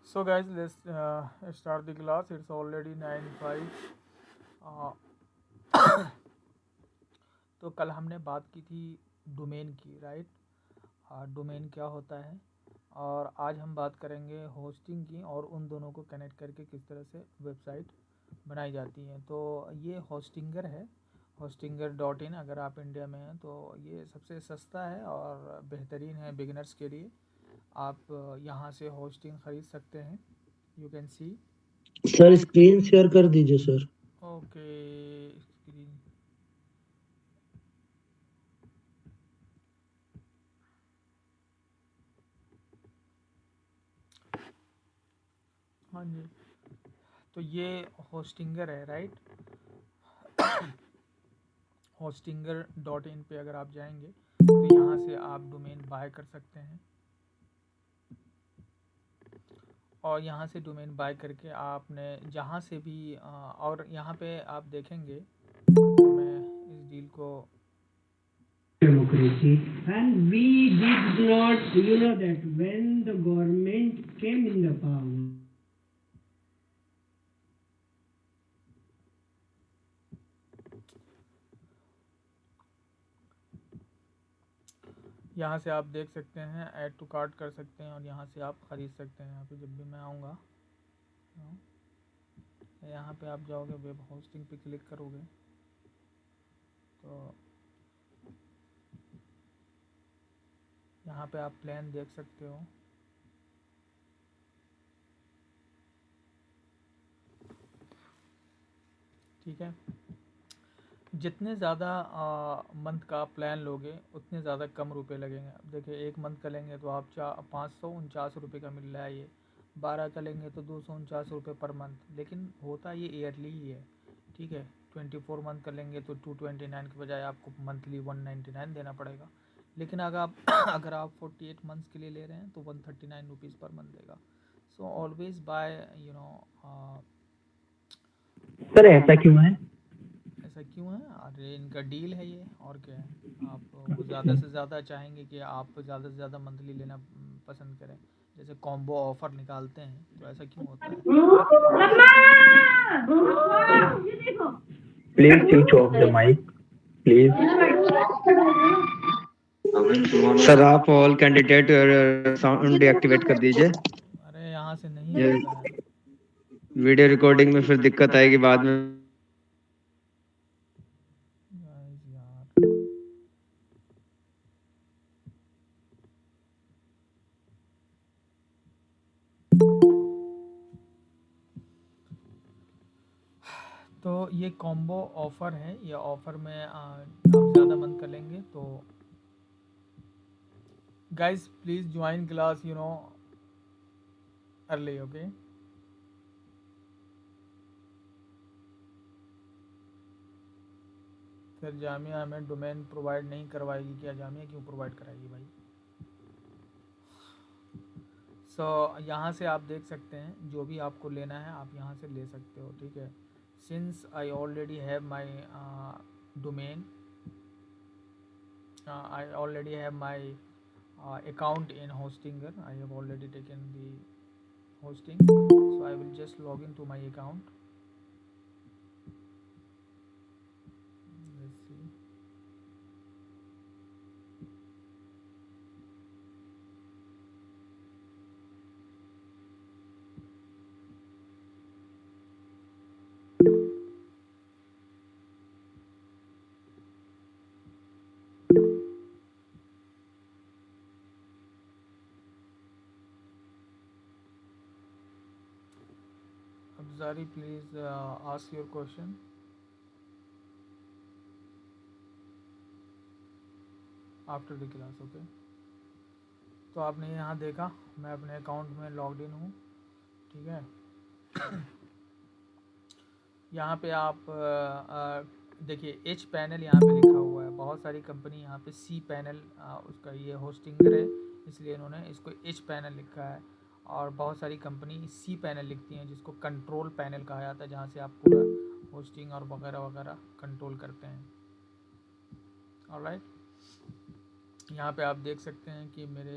So guys, let's start the class. It's already 9:05. uh, तो कल हमने बात की थी डोमेन की, राइट? डोमेन क्या होता है, और आज हम बात करेंगे होस्टिंग की और उन दोनों को कनेक्ट करके किस तरह से वेबसाइट बनाई जाती है। तो ये होस्टिंगर है, hostinger.in। अगर आप इंडिया में हैं तो ये सबसे सस्ता है और बेहतरीन है बिगिनर्स के लिए। आप यहाँ से होस्टिंग ख़रीद सकते हैं। You can C. Sir screen share कर दीजिए सर। Okay, screen. हाँ जी, तो ये होस्टिंगर है, राइट? hostinger.in पे अगर आप जाएंगे तो यहाँ से आप डोमेन बाय कर सकते हैं, और यहाँ से डोमेन बाय करके आपने जहाँ से भी और यहाँ पे आप देखेंगे, मैं इस डील को democracy, and we did not that when the government came in the power. यहाँ से आप देख सकते हैं, ऐड टू कार्ट कर सकते हैं और यहाँ से आप ख़रीद सकते हैं। यहाँ पे जब भी मैं आऊँगा, यहाँ पे आप जाओगे, वेब होस्टिंग पे क्लिक करोगे तो यहाँ पे आप प्लान देख सकते हो। ठीक है, जितने ज़्यादा मंथ का प्लान लोगे उतने ज़्यादा कम रुपए लगेंगे। अब देखिए, एक मंथ का लेंगे तो आप 549 रुपये का मिल रहा है। ये 12 का लेंगे तो 249 रुपये पर मंथ, लेकिन होता ये ईयरली ही है। ठीक है, 24 मंथ का लेंगे तो 229 के बजाय आपको मंथली 199 देना पड़ेगा। लेकिन अगर आप अगर आप 48 मंथ्स के लिए ले रहे हैं तो 139 रुपीज़ पर मंथ देगा। सो ऑलवेज बाय सर ऐसा क्यों है? ऐसा क्यों है? अरे इनका डील है ये, और क्या है। आप वो ज़्यादा से ज़्यादा चाहेंगे कि आप ज़्यादा से ज़्यादा मंथली लेना पसंद करें, जैसे कॉम्बो ऑफ़र निकालते हैं, तो ऐसा क्यों होता है? Please switch off the mic please. Sir आप ऑल कैंडिडेट साउंड डीएक्टिवेट कर दीजिए। अरे यहाँ से नहीं होता है। वीडियो रिकॉर्डिंग में फिर दिक्कत आएगी बाद में। गाइस यार, तो ये कॉम्बो ऑफ़र है। ये ऑफ़र में आप ज़्यादा मंथ कर लेंगे तो guys please join class early, okay? फिर जामिया हमें डोमेन प्रोवाइड नहीं करवाएगी। क्या जामिया क्यों प्रोवाइड कराएगी भाई? सो यहाँ से आप देख सकते हैं, जो भी आपको लेना है आप यहाँ से ले सकते हो। ठीक है, since I already have my domain, I already have my account in Hostinger. I have already taken the hosting, so I will just log into my account. Let's see. Abzari, please ask your question after the class, okay? तो आपने यहाँ देखा, मैं अपने account में logged in हूँ। ठीक है, यहाँ पे आप देखिए एच पैनल यहाँ पे लिखा हुआ है। बहुत सारी कंपनी यहाँ पे सी पैनल उसका ये होस्टिंगर है, इसलिए इन्होंने इसको एच पैनल लिखा है। और बहुत सारी कंपनी सी पैनल लिखती हैं, जिसको कंट्रोल पैनल कहा जाता है, जहाँ से आप पूरा होस्टिंग और वगैरह वगैरह कंट्रोल करते हैं। ऑलराइट, यहाँ पे आप देख सकते हैं कि मेरे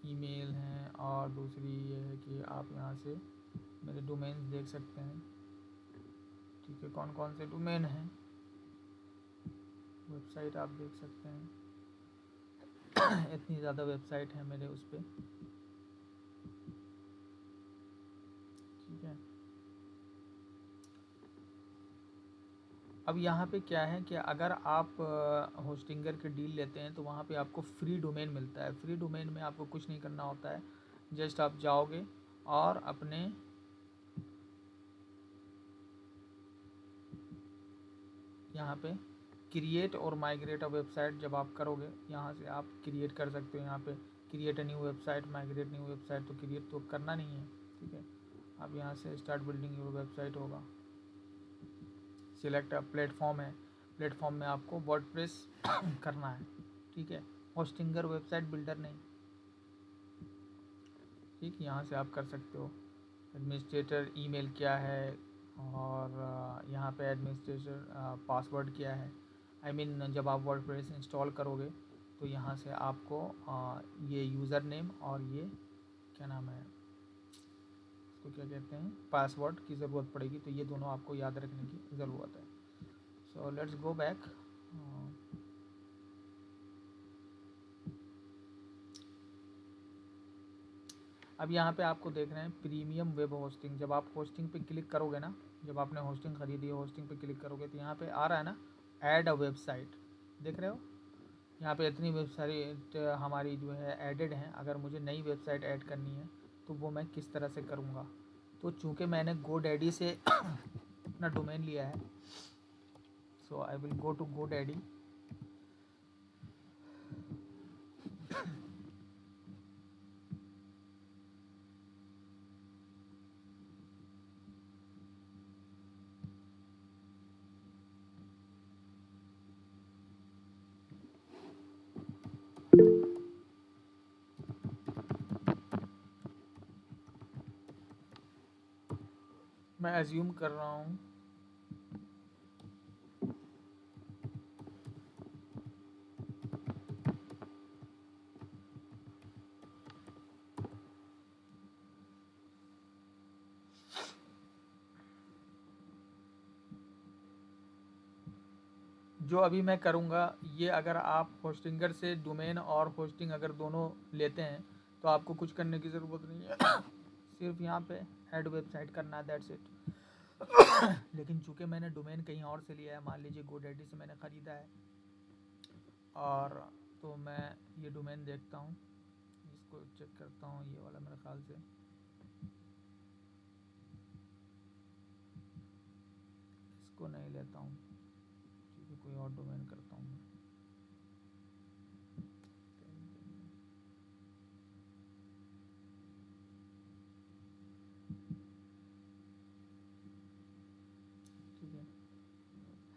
ईमेल हैं, और दूसरी ये है कि आप यहाँ से मेरे डोमेन्स देख सकते हैं। ठीक है, कौन कौन से डोमेन हैं, वेबसाइट आप देख सकते हैं। इतनी ज़्यादा वेबसाइट है मेरे उस पर। ठीक है, अब यहाँ पे क्या है कि अगर आप होस्टिंगर के डील लेते हैं तो वहाँ पे आपको फ्री डोमेन मिलता है। फ्री डोमेन में आपको कुछ नहीं करना होता है, जस्ट आप जाओगे और अपने यहाँ पे क्रिएट और माइग्रेट अ वेबसाइट जब आप करोगे, यहाँ से आप क्रिएट कर सकते हो। यहाँ पे create a new website, migrate new website, तो क्रिएट तो करना नहीं है। ठीक है, अब यहाँ से स्टार्ट बिल्डिंग योर वेबसाइट होगा। सिलेक्ट प्लेटफॉर्म है, प्लेटफॉर्म में आपको वर्डप्रेस करना है। ठीक है, होस्टिंगर वेबसाइट बिल्डर नहीं। ठीक, यहाँ से आप कर सकते हो। एडमिनिस्ट्रेटर ईमेल क्या है, और यहाँ पे एडमिनिस्ट्रेटर पासवर्ड क्या है। आई मीन जब आप वर्डप्रेस इंस्टॉल करोगे तो यहाँ से आपको ये यूज़र नेम और ये क्या नाम है, इसको क्या कहते हैं, पासवर्ड की ज़रूरत पड़ेगी। तो ये दोनों आपको याद रखने की ज़रूरत है। So let's go back. अब यहाँ पे आपको देख रहे हैं प्रीमियम वेब होस्टिंग। जब आप होस्टिंग पे क्लिक करोगे ना, जब आपने होस्टिंग खरीदी है, होस्टिंग पे क्लिक करोगे तो यहाँ पे आ रहा है ना ऐड अ वेबसाइट, देख रहे हो। यहाँ पे इतनी वेबसाइट हमारी जो है एडेड हैं। अगर मुझे नई वेबसाइट ऐड करनी है तो वो मैं किस तरह से करूँगा। तो चूँकि मैंने GoDaddy से अपना डोमेन लिया है, so I will go to GoDaddy। मैं एज्यूम कर रहा हूँ जो अभी मैं करूँगा ये, अगर आप होस्टिंगर से डोमेन और होस्टिंग अगर दोनों लेते हैं तो आपको कुछ करने की ज़रूरत नहीं है। सिर्फ यहाँ पे ऐड वेबसाइट करना है, दैट्स इट। लेकिन चूँकि मैंने डोमेन कहीं और से लिया है, मान लीजिए GoDaddy से मैंने ख़रीदा है, और तो मैं ये डोमेन देखता हूँ, इसको चेक करता हूँ, ये वाला मेरे ख्याल से इसको नहीं लेता हूँ, ठीक है, कोई और डोमेन करता हूँ मैं। ठीक है,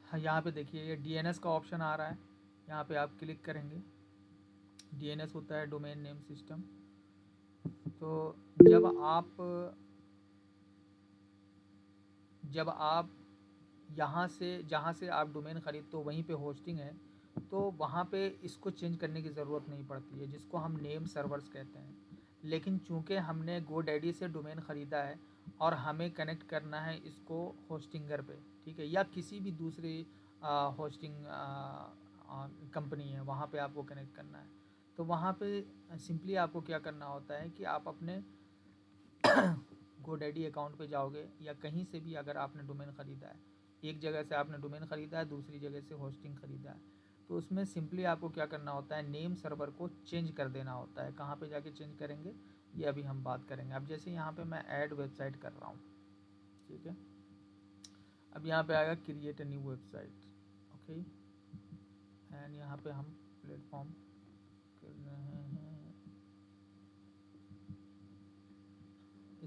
हाँ, यहाँ पे देखिए ये DNS का ऑप्शन आ रहा है, यहाँ पे आप क्लिक करेंगे। DNS होता है डोमेन नेम सिस्टम। तो जब आप यहाँ से, जहाँ से आप डोमेन ख़रीदते हो वहीं पे होस्टिंग है, तो वहाँ पे इसको चेंज करने की ज़रूरत नहीं पड़ती है, जिसको हम नेम सर्वर्स कहते हैं। लेकिन चूँकि हमने GoDaddy से डोमेन ख़रीदा है और हमें कनेक्ट करना है इसको होस्टिंगर पे, ठीक है, या किसी भी दूसरी होस्टिंग कंपनी है वहाँ पे आपको कनेक्ट करना है, तो वहाँ पे सिंपली आपको क्या करना होता है कि आप अपने GoDaddy अकाउंट पे जाओगे, या कहीं से भी अगर आपने डोमेन ख़रीदा है, एक जगह से आपने डोमेन ख़रीदा है, दूसरी जगह से होस्टिंग ख़रीदा है, तो उसमें सिंपली आपको क्या करना होता है, नेम सर्वर को चेंज कर देना होता है। कहाँ पे जाके चेंज करेंगे ये अभी हम बात करेंगे। अब जैसे यहाँ पे मैं ऐड वेबसाइट कर रहा हूँ, ठीक है, अब यहाँ पे आएगा create a new website, okay, and यहाँ पे हम प्लेटफॉर्म कर रहे हैं,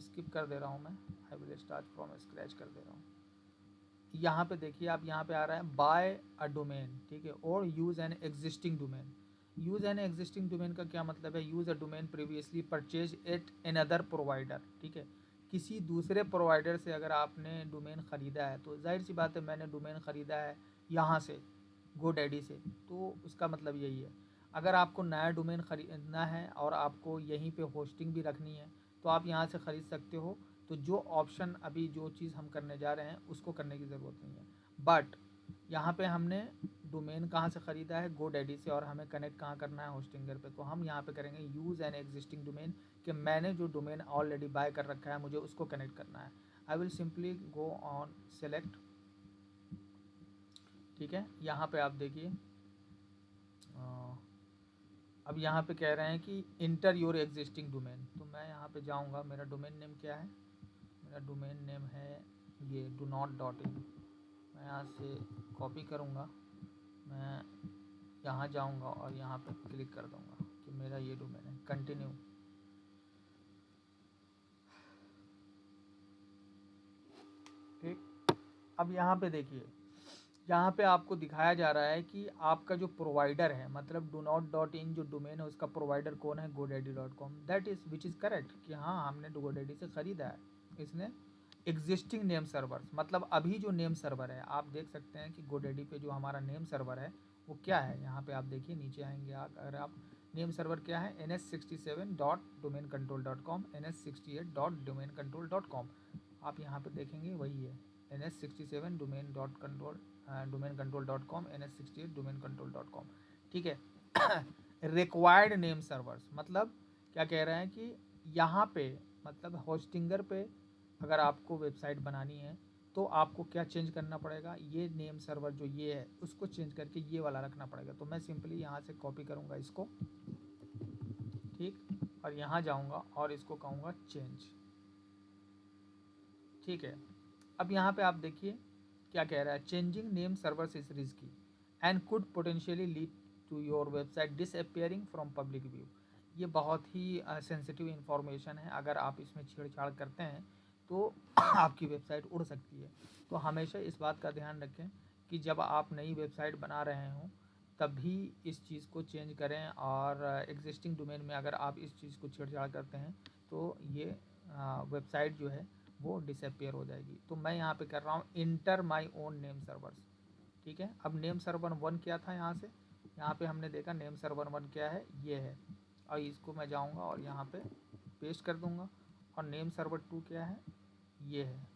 स्किप कर दे रहा हूँ मैं, I will start from scratch कर दे रहा हूँ। यहाँ पे देखिए, आप यहाँ पे आ रहा है बाय अ डोमेन, ठीक है, और use an existing domain. Use an existing domain का क्या मतलब है, use a domain previously purchase at another provider, ठीक है, किसी दूसरे प्रोवाइडर से अगर आपने डोमेन ख़रीदा है, तो जाहिर सी बात है मैंने डोमेन ख़रीदा है यहाँ से GoDaddy से, तो उसका मतलब यही है। अगर आपको नया डोमेन खरीदना है और आपको यहीं पे होस्टिंग भी रखनी है तो आप यहाँ से ख़रीद सकते हो। तो जो ऑप्शन अभी जो चीज़ हम करने जा रहे हैं उसको करने की ज़रूरत नहीं है। बट यहाँ पे हमने डोमेन कहाँ से ख़रीदा है, GoDaddy से, और हमें कनेक्ट कहाँ करना है, होस्टिंगर पे। तो हम यहाँ पे करेंगे यूज़ एन एग्जिस्टिंग डोमेन, कि मैंने जो डोमेन ऑलरेडी बाय कर रखा है मुझे उसको कनेक्ट करना है। I will simply go on select, ठीक है। यहाँ पे आप देखिए अब यहाँ पे कह रहे हैं कि इंटर योर एग्जिस्टिंग डोमेन। तो मैं यहाँ पे जाऊँगा, मेरा डोमेन नेम क्या है, मेरा डोमेन नेम है ये donot.in। मैं यहाँ से कॉपी करूँगा, मैं यहाँ जाऊँगा और यहाँ पे क्लिक कर दूँगा कि मेरा ये डोमेन है। कंटिन्यू, ठीक। अब यहाँ पे देखिए, यहाँ पे आपको दिखाया जा रहा है कि आपका जो प्रोवाइडर है, मतलब donot.in जो डोमेन है उसका प्रोवाइडर कौन है, godaddy.com। That is which is correct कि हाँ हमने GoDaddy से ख़रीदा है। इसने एग्जिस्टिंग नेम सर्वर्स, मतलब अभी जो नेम सर्वर है, आप देख सकते हैं कि GoDaddy पे जो हमारा नेम सर्वर है वो क्या है। यहाँ पे आप देखिए, नीचे आएंगे अगर आप, नेम सर्वर क्या है, ns67.domaincontrol.com, ns68.domaincontrol.com। आप यहाँ पे देखेंगे वही है, ns67 domaincontrol.com, ns68 domaincontrol.com, ठीक है। रिक्वायर्ड नेम सर्वर्स, मतलब क्या कह रहे हैं कि यहाँ पे, मतलब होस्टिंगर पे अगर आपको वेबसाइट बनानी है तो आपको क्या चेंज करना पड़ेगा, ये नेम सर्वर जो ये है उसको चेंज करके ये वाला रखना पड़ेगा। तो मैं सिंपली यहाँ से कॉपी करूँगा इसको, ठीक, और यहाँ जाऊँगा और इसको कहूँगा चेंज, ठीक है। अब यहाँ पे आप देखिए क्या कह रहा है, changing name servers is risky and could potentially lead to your website disappearing from public view. ये बहुत ही सेंसिटिव इन्फॉर्मेशन है, अगर आप इसमें छेड़छाड़ करते हैं तो आपकी वेबसाइट उड़ सकती है। तो हमेशा इस बात का ध्यान रखें कि जब आप नई वेबसाइट बना रहे हों तभी इस चीज़ को चेंज करें, और एग्जिस्टिंग डोमेन में अगर आप इस चीज़ को छेड़छाड़ करते हैं तो ये वेबसाइट जो है वो डिसअपियर हो जाएगी। तो मैं यहाँ पे कर रहा हूँ inter my own name servers, ठीक है। अब नेम सर्वर 1 क्या था, यहाँ पे हमने देखा नेम सर्वर 1 क्या है, ये है, और इसको मैं जाऊँगा और यहाँ पे पेस्ट कर दूँगा। और नेम सर्वर 2 क्या है, ये है।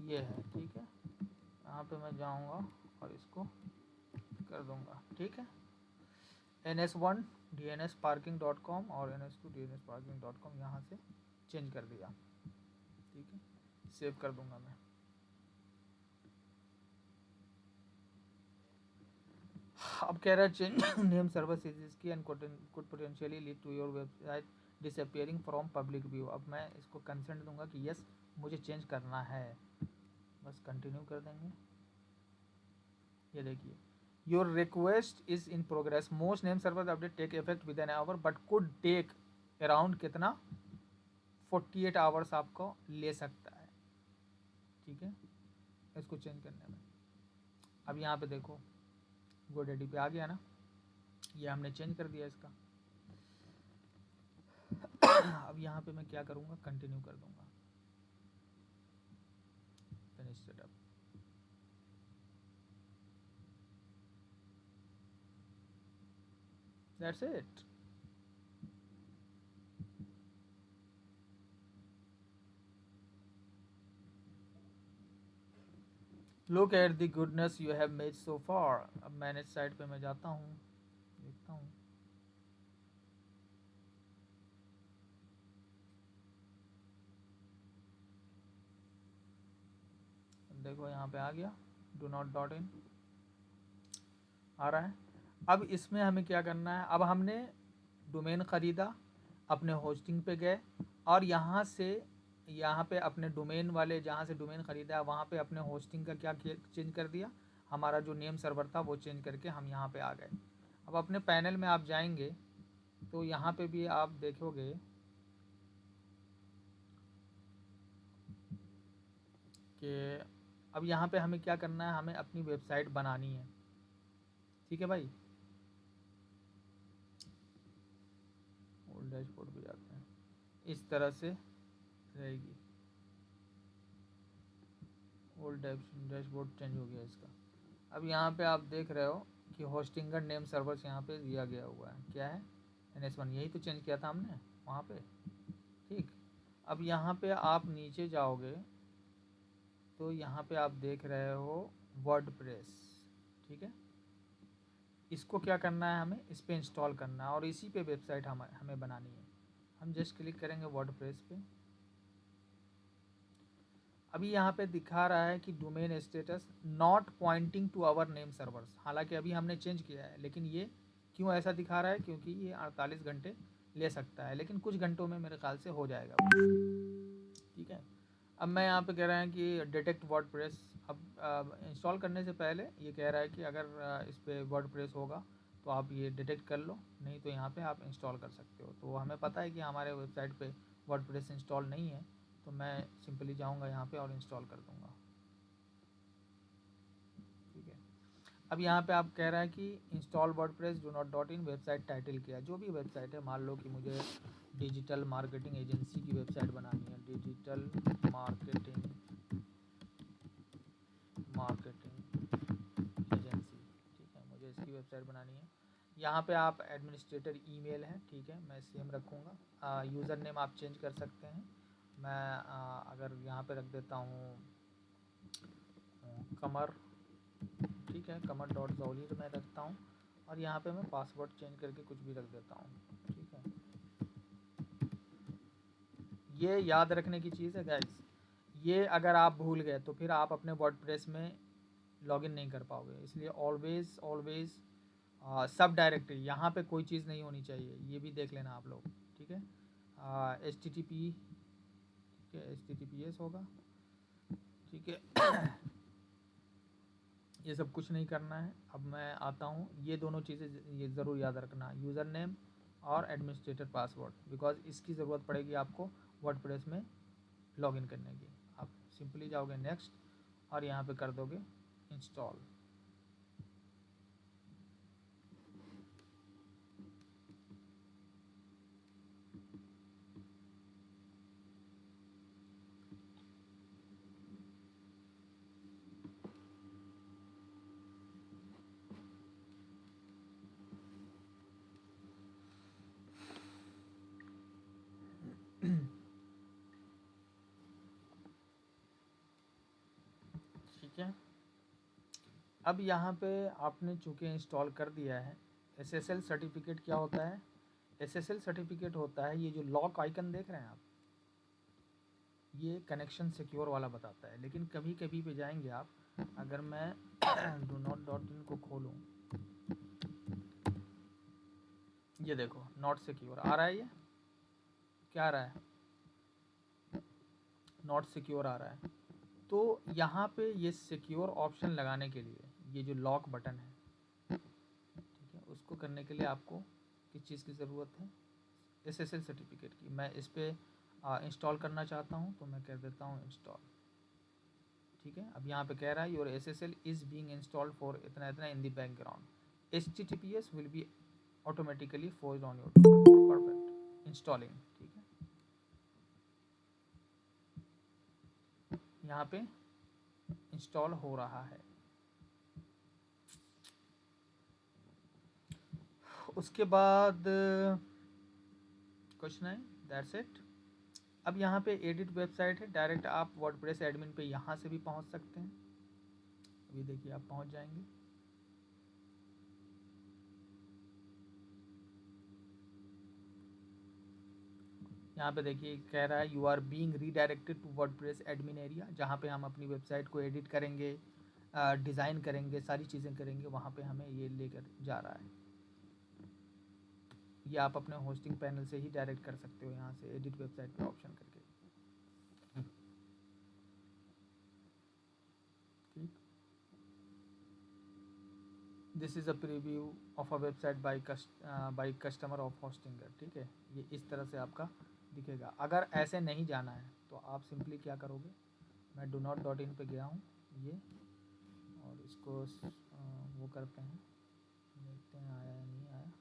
ये है, ठीक है। यहाँ पे मैं जाऊँगा और इसको कर दूँगा, ठीक है। ns1 dnsparking.com और ns2 dnsparking.com यहाँ से चेंज कर दिया, ठीक है। सेव कर दूँगा मैं। अब कह रहा है change name server is key and could potentially lead to your website disappearing from public view. अब मैं इसको कंसेंट दूंगा कि यस मुझे चेंज करना है, बस कंटिन्यू कर देंगे। ये देखिए, your request is in progress, most name server update take effect with an hour but could take around कितना 48 आवर्स आपको ले सकता है, ठीक है, इसको चेंज करने में। अब यहाँ पे देखो GoDaddy पे आ गया ना, ये हमने चेंज कर दिया इसका। अब यहाँ पे मैं क्या करूँगा, कंटिन्यू कर दूँगा, finish setup. That's it. Look at the goodness you have made so far. अब मैनेज साइट पे मैं जाता हूँ, देखता हूँ, देखो यहाँ पे आ गया donot.in आ रहा है। अब इसमें हमें क्या करना है, अब हमने डोमेन ख़रीदा, अपने होस्टिंग पे गए और यहाँ से यहाँ पे अपने डोमेन वाले जहाँ से डोमेन ख़रीदा है वहाँ पे अपने होस्टिंग का क्या चेंज कर दिया, हमारा जो नेम सर्वर था वो चेंज करके हम यहाँ पे आ गए। अब अपने पैनल में आप जाएंगे तो यहाँ पे भी आप देखोगे कि अब यहाँ पे हमें क्या करना है, हमें अपनी वेबसाइट बनानी है, ठीक है भाई। डैशबोर्ड पे जाते हैं, इस तरह से रहेगी। ओल्ड डैशबोर्ड चेंज हो गया इसका। अब यहाँ पे आप देख रहे हो कि होस्टिंगर नेम सर्वर्स यहाँ पे दिया गया हुआ है, क्या है, NS1, यही तो चेंज किया था हमने वहाँ पे, ठीक। अब यहाँ पे आप नीचे जाओगे तो यहाँ पे आप देख रहे हो वर्डप्रेस, ठीक है। इसको क्या करना है, हमें इस पे इंस्टॉल करना है और इसी पे वेबसाइट हमें बनानी है। हम जस्ट क्लिक करेंगे वर्डप्रेस पे। अभी यहाँ पे दिखा रहा है कि domain status not pointing to our name servers, हालांकि अभी हमने चेंज किया है, लेकिन ये क्यों ऐसा दिखा रहा है, क्योंकि ये 48 घंटे ले सकता है, लेकिन कुछ घंटों में मेरे ख्याल से हो जाएगा, ठीक है। अब मैं यहाँ पे कह रहा है कि डिटेक्ट वर्डप्रेस। अब इंस्टॉल करने से पहले ये कह रहा है कि अगर इस पर वर्डप्रेस होगा तो आप ये डिटेक्ट कर लो, नहीं तो यहाँ पे आप इंस्टॉल कर सकते हो। तो हमें पता है कि हमारे वेबसाइट पे वर्डप्रेस इंस्टॉल नहीं है, तो मैं सिंपली जाऊँगा यहाँ पे और इंस्टॉल कर दूँगा, ठीक है। अब यहाँ पे आप कह रहा है कि install WordPress do not dot in, website title किया, जो भी वेबसाइट है, मान लो कि मुझे डिजिटल मार्केटिंग एजेंसी की वेबसाइट बनानी है, डिजिटल मार्केटिंग एजेंसी, ठीक है, मुझे इसकी वेबसाइट बनानी है। यहाँ पे आप एडमिनिस्ट्रेटर ईमेल है, ठीक है, मैं सेम रखूँगा। यूज़र नेम आप चेंज कर सकते हैं, मैं अगर यहाँ पे रख देता हूँ कमर, ठीक है, कमर डॉट जौली मैं रखता हूँ, और यहाँ पे मैं पासवर्ड चेंज करके कुछ भी रख देता हूँ, ठीक है। ये याद रखने की चीज़ है गाइस, ये अगर आप भूल गए तो फिर आप अपने वर्डप्रेस में लॉगिन नहीं कर पाओगे, इसलिए ऑलवेज सब डायरेक्टरी, यहाँ पे कोई चीज़ नहीं होनी चाहिए, ये भी देख लेना आप लोग, ठीक है। HTTP, ठीक है, HTTPS होगा, ठीक है। ये सब कुछ नहीं करना है। अब मैं आता हूँ, ये दोनों चीज़ें ये ज़रूर याद रखना, यूज़र नेम और एडमिनिस्ट्रेटर पासवर्ड, बिकॉज इसकी ज़रूरत पड़ेगी आपको वर्डप्रेस में लॉगिन करने की। आप सिंपली जाओगे नेक्स्ट और यहाँ पे कर दोगे इंस्टॉल। ठीक है, अब यहाँ पे आपने चूँकि इंस्टॉल कर दिया है, SSL सर्टिफिकेट क्या होता है, SSL सर्टिफिकेट होता है ये जो लॉक आइकन देख रहे हैं आप, ये कनेक्शन सिक्योर वाला बताता है, लेकिन कभी कभी पे जाएंगे आप, अगर मैं डू नॉट डॉट इन को खोलूँ, ये देखो नॉट सिक्योर आ रहा है, ये क्या आ रहा है, नॉट सिक्योर आ रहा है। तो यहाँ पे ये सिक्योर ऑप्शन लगाने के लिए ये जो लॉक बटन है, ठीक है, उसको करने के लिए आपको किस चीज़ की ज़रूरत है, SSL सर्टिफिकेट की। मैं इस पर इंस्टॉल करना चाहता हूँ, तो मैं कर देता हूँ इंस्टॉल, ठीक है। अब यहाँ पे कह रहा है your SSL is being installed for इतना इतना in the background, HTTPS will be automatically forced on your, perfect, installing, ठीक है। यहाँ पे इंस्टॉल हो रहा है। उसके बाद कुछ नहीं, दैट्स इट। अब यहाँ पे एडिट वेबसाइट है, डायरेक्ट आप वर्डप्रेस एडमिन पे यहाँ से भी पहुँच सकते हैं। अभी देखिए आप पहुँच जाएंगे, यहाँ पे देखिए कह रहा है you are being redirected to WordPress admin area, जहाँ पे हम अपनी वेबसाइट को एडिट करेंगे, डिज़ाइन करेंगे, सारी चीज़ें करेंगे, वहाँ पे हमें ये लेकर जा रहा है। ये आप अपने होस्टिंग पैनल से ही डायरेक्ट कर सकते हो, यहाँ से एडिट वेबसाइट पे ऑप्शन करके, ठीक। This is a preview of a website by customer of Hostinger, ठीक है। ये इस तरह से आपका दिखेगा। अगर ऐसे नहीं जाना है तो आप सिंपली क्या करोगे, मैं डू नॉट डॉट इन पर गया हूँ ये, और इसको वो करते हैं, देखते हैं आया या नहीं आया।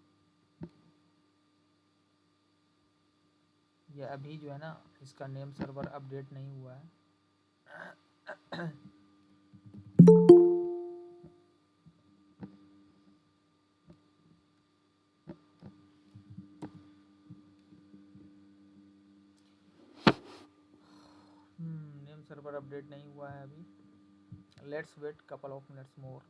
ये अभी जो है ना इसका नेम सर्वर अपडेट नहीं हुआ है। नेम सर्वर अपडेट नहीं हुआ है अभी। Let's wait couple of minutes more.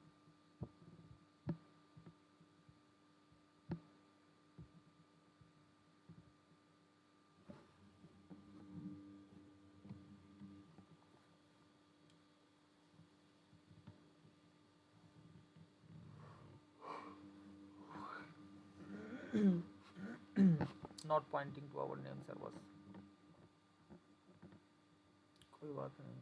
Not pointing to our name server. कोई बात नहीं।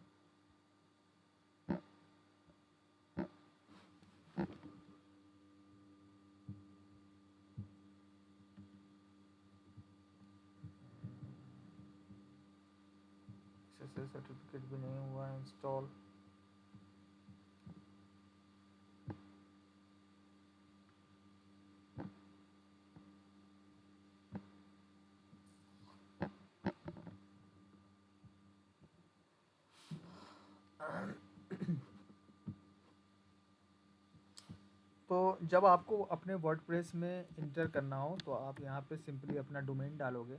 SSL सर्टिफिकेट भी नहीं हुआ है इंस्टॉल। तो जब आपको अपने वर्डप्रेस में इंटर करना हो तो आप यहाँ पे सिंपली अपना डोमेन डालोगे,